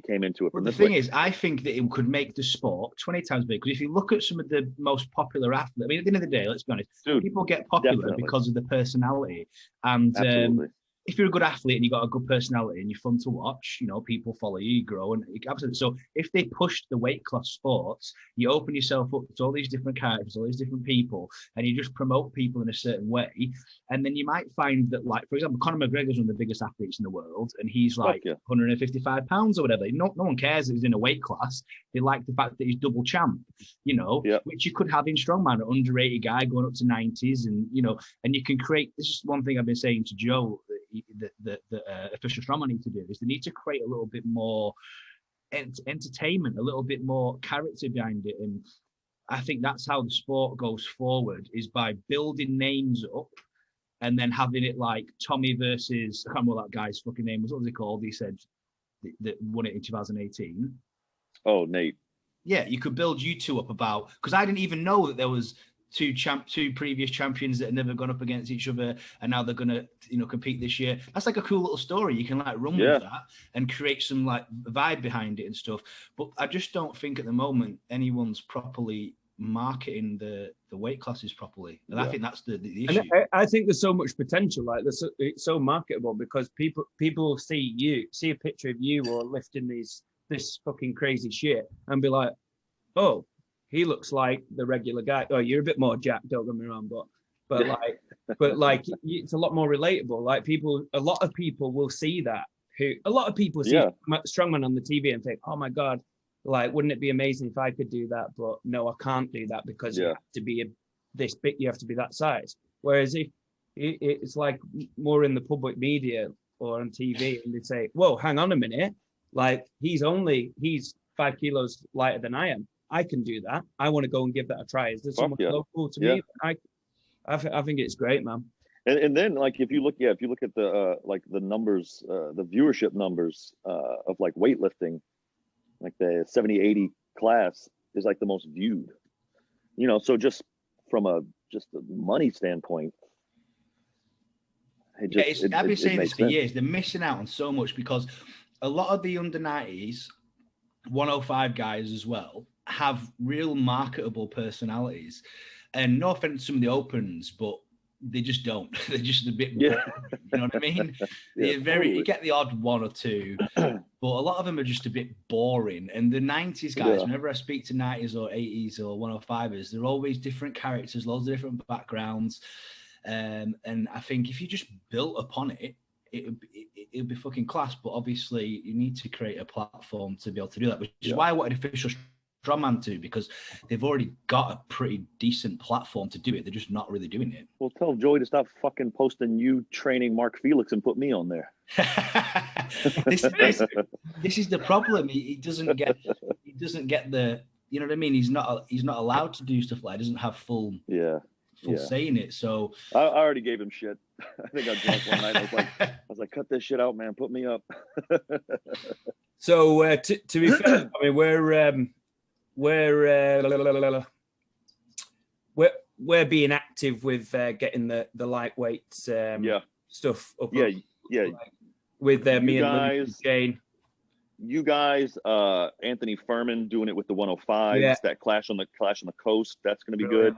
came into it. Well, the thing is, I think that it could make the sport 20 times bigger. Because if you look at some of the most popular athletes, I mean, at the end of the day, let's be honest, people get popular because of the personality. And if you're a good athlete and you've got a good personality and you're fun to watch, you know, people follow you, you grow, and absolutely. So if they push the weight class sports, you open yourself up to all these different characters, all these different people, and you just promote people in a certain way. And then you might find that, like, for example, Conor McGregor's one of the biggest athletes in the world, and he's like 155 pounds or whatever. No one cares that he's in a weight class. They like the fact that he's double champ, you know, which you could have in strongman, an under 80 guy going up to 90s, and, you know, and you can create, this is one thing I've been saying to Joe, the official strongman need to do, is they need to create a little bit more entertainment, a little bit more character behind it. And I think that's how the sport goes forward, is by building names up and then having it like Tommy versus, I can't remember what that guy's fucking name was. What was he called? He said that won it in 2018. Oh, Nate. Yeah, you could build you two up about, because I didn't even know that there was two previous champions that had never gone up against each other, and now they're gonna, you know, compete this year. That's like a cool little story. You can like run with that and create some like vibe behind it and stuff. But I just don't think at the moment anyone's properly marketing the weight classes properly, and I think that's the issue. And I think there's so much potential. Like it's so marketable, because people see a picture of you or lifting this fucking crazy shit and be like, oh, he looks like the regular guy. Oh, you're a bit more jacked, don't get me wrong, but it's a lot more relatable. Like a lot of people will see that. A lot of people see strongman on the TV and think, oh my God, like, wouldn't it be amazing if I could do that? But no, I can't do that, because you have to be this big, you have to be that size. Whereas if it's like more in the public media or on TV, and they say, whoa, hang on a minute, like he's 5 kilos lighter than I am. I can do that. I want to go and give that a try. Is there someone local to me? I think it's great, man. And then, like, if you look at the like the numbers, the viewership numbers of like weightlifting, like the 70-80 class is like the most viewed. You know, so just from a money standpoint, I've been saying this for years. They're missing out on so much, because a lot of the under 90s, 105 guys as well, have real marketable personalities. And no offense to some of the opens, but they just don't. They're just a bit boring, you know what I mean? You get the odd one or two, but a lot of them are just a bit boring. And the 90s guys, whenever I speak to 90s or 80s or 105ers, they're always different characters, loads of different backgrounds. And I think if you just built upon it, it'll be fucking class. But obviously you need to create a platform to be able to do that, which is why I wanted official strongman to, because they've already got a pretty decent platform to do it. They're just not really doing it. Well, tell Joey to stop fucking posting you training Mark Felix and put me on there. This is the problem. He doesn't get the, you know what I mean? He's not allowed to do stuff like that. He doesn't have full say in it. So I already gave him shit. I think I drunk one night. I was like, cut this shit out, man. Put me up. So to be fair, I mean, we're being active with getting the lightweight stuff up. With me and Jane. You guys, Anthony Furman doing it with the 105s. Yeah. That clash on the coast. That's going to be good.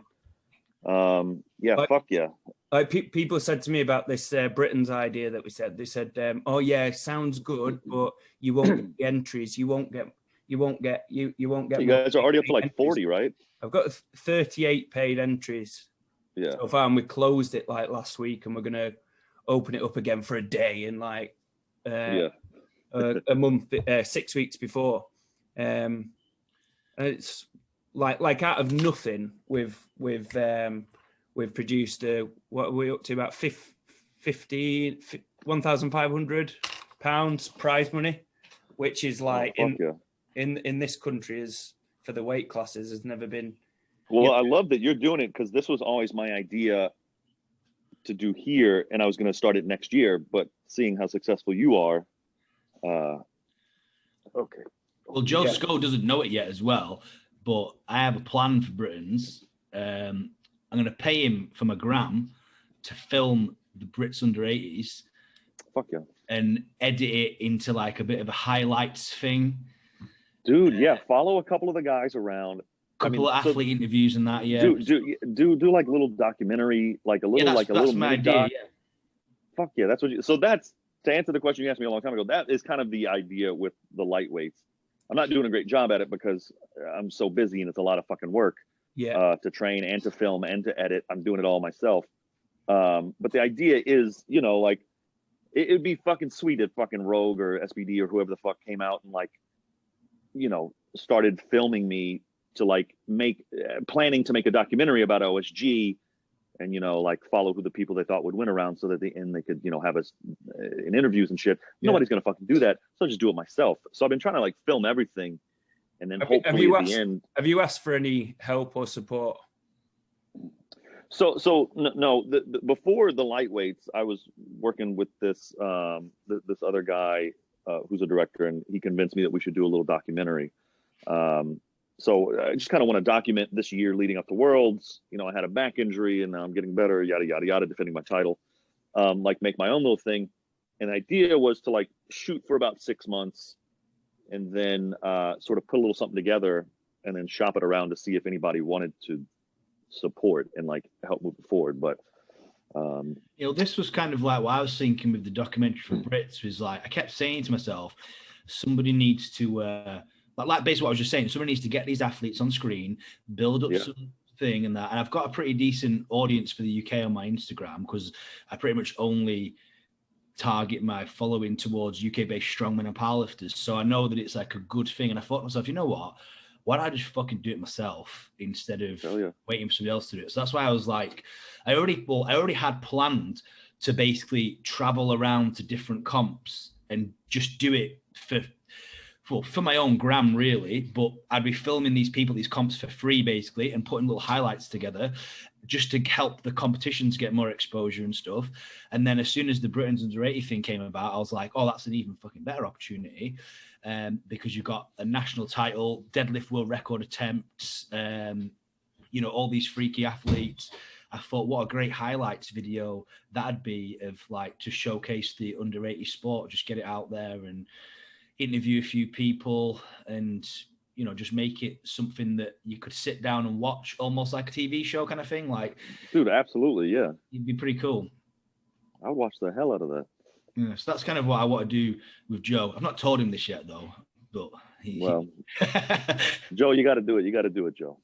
Fuck yeah. Like people said to me about this Britain's idea that we said. They said, "Oh yeah, sounds good, but you won't get entries. You won't get. You guys are already up to like 40, right? I've got 38 paid entries. Yeah. So far, and we closed it like last week, and we're gonna open it up again for a day in like a month, 6 weeks before. And it's like out of nothing, we've produced what are we up to, about 1,500 pounds prize money, which is like in this country is for the weight classes has never been. Well, I love that you're doing it, because this was always my idea to do here, and I was going to start it next year, but seeing how successful you are, okay. Well, Joe Sco doesn't know it yet as well, but I have a plan for Britain's. I'm going to pay him for my gram to film the Brits under 80s. Fuck yeah. And edit it into like a bit of a highlights thing. Dude, follow a couple of the guys around. Couple of athlete interviews and that, Do like a little documentary, like a little that's little my mini idea, doc. Fuck yeah, that's what you. So that's to answer the question you asked me a long time ago. That is kind of the idea with the lightweights. I'm not doing a great job at it because I'm so busy and it's a lot of fucking work. Yeah. To train and to film and to edit. I'm doing it all myself. But the idea is, you know, like it'd be fucking sweet if fucking Rogue or SBD or whoever the fuck came out and like, you know, started filming me to like planning to make a documentary about OSG and, you know, like follow who the people they thought would win around so that they could, you know, have us in interviews and shit. Yeah. Nobody's going to fucking do that. So I'll just do it myself. So I've been trying to like film everything. And then hopefully at the end. Have you asked for any help or support? So no. Before the lightweights, I was working with this this other guy who's a director, and he convinced me that we should do a little documentary. So I just kind of want to document this year leading up to Worlds. You know, I had a back injury, and now I'm getting better. Yada yada yada. Defending my title, like make my own little thing. And the idea was to like shoot for about 6 months. And then sort of put a little something together and then shop it around to see if anybody wanted to support and like help move it forward. But you know, this was kind of like what I was thinking with the documentary for Brits was like, I kept saying to myself, somebody needs to like basically what I was just saying, somebody needs to get these athletes on screen, build up something and that. And I've got a pretty decent audience for the UK on my Instagram because I pretty much only target my following towards UK-based strongmen and powerlifters. So I know that it's like a good thing. And I thought to myself, you know what? Why don't I just fucking do it myself instead of waiting for somebody else to do it? So that's why I was like, I already had planned to basically travel around to different comps and just do it for my own gram, really. But I'd be filming these people, these comps for free, basically, and putting little highlights together just to help the competitions get more exposure and stuff. And then as soon as the Britain's under 80 thing came about, I was like, oh, that's an even fucking better opportunity because you've got a national title, deadlift world record attempts, you know, all these freaky athletes. I thought, what a great highlights video that'd be of like to showcase the under 80 sport, just get it out there and interview a few people and, you know, just make it something that you could sit down and watch almost like a TV show kind of thing. Like, dude, absolutely. Yeah. It'd be pretty cool. I'll watch the hell out of that. Yeah. So that's kind of what I want to do with Joe. I've not told him this yet though, but Joe, you got to do it. You got to do it, Joe.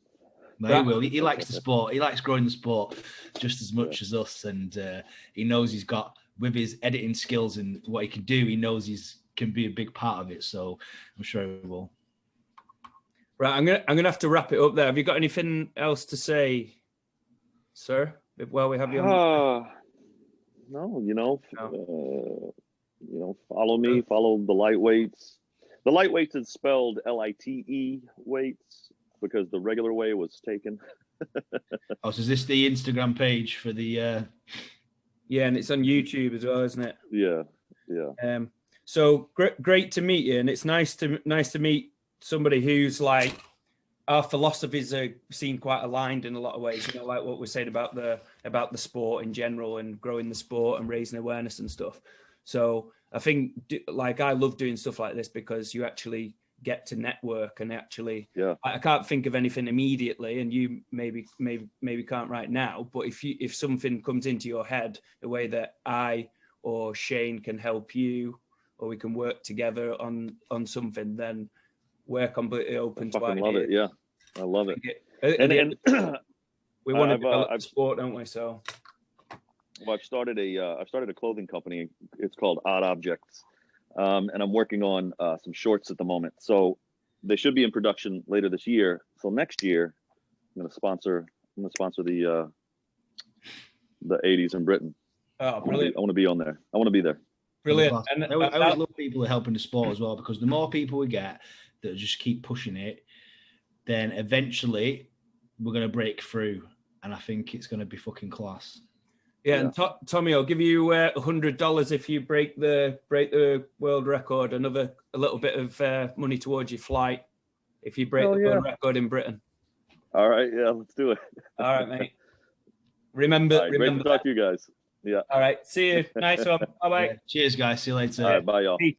No, he will. He likes the sport. He likes growing the sport just as much as us. And he knows he's got, with his editing skills and what he can do, he knows can be a big part of it. So I'm sure he will. Right, I'm gonna have to wrap it up there. Have you got anything else to say, sir? While we have you on. No, you know, follow me, follow the lightweights. The lightweights is spelled LITE weights because the regular way was taken. Oh, so is this the Instagram page for the? Yeah, and it's on YouTube as well, isn't it? Yeah. So great to meet you, and it's nice to meet somebody who's like, our philosophies are seen quite aligned in a lot of ways, you know, like what we're saying about the sport in general and growing the sport and raising awareness and stuff. So I think like I love doing stuff like this because you actually get to network and actually, I can't think of anything immediately, and you maybe can't right now, but if something comes into your head, the way that I or Shane can help you, or we can work together on something, then we're completely open to ideas. I love it. Yeah, I love it. And we want to develop the sport, don't we? So, well, I've started a clothing company. It's called Odd Objects, and I'm working on some shorts at the moment. So they should be in production later this year. So next year, I'm going to sponsor the 80s in Britain. Oh, brilliant! I want to be on there. I want to be there. Brilliant. And I always love people helping the sport as well, because the more people we get that just keep pushing it, then eventually we're going to break through, and I think it's going to be fucking class. Yeah, and Tommy, I'll give you $100 if you break the world record. A little bit of money towards your flight if you break the world record in Britain. All right, yeah, let's do it. All right, mate. Remember. Great to talk to you guys. Yeah. All right. See you. Nice one. Bye bye. Cheers, guys. See you later. All right, bye, y'all. Peace.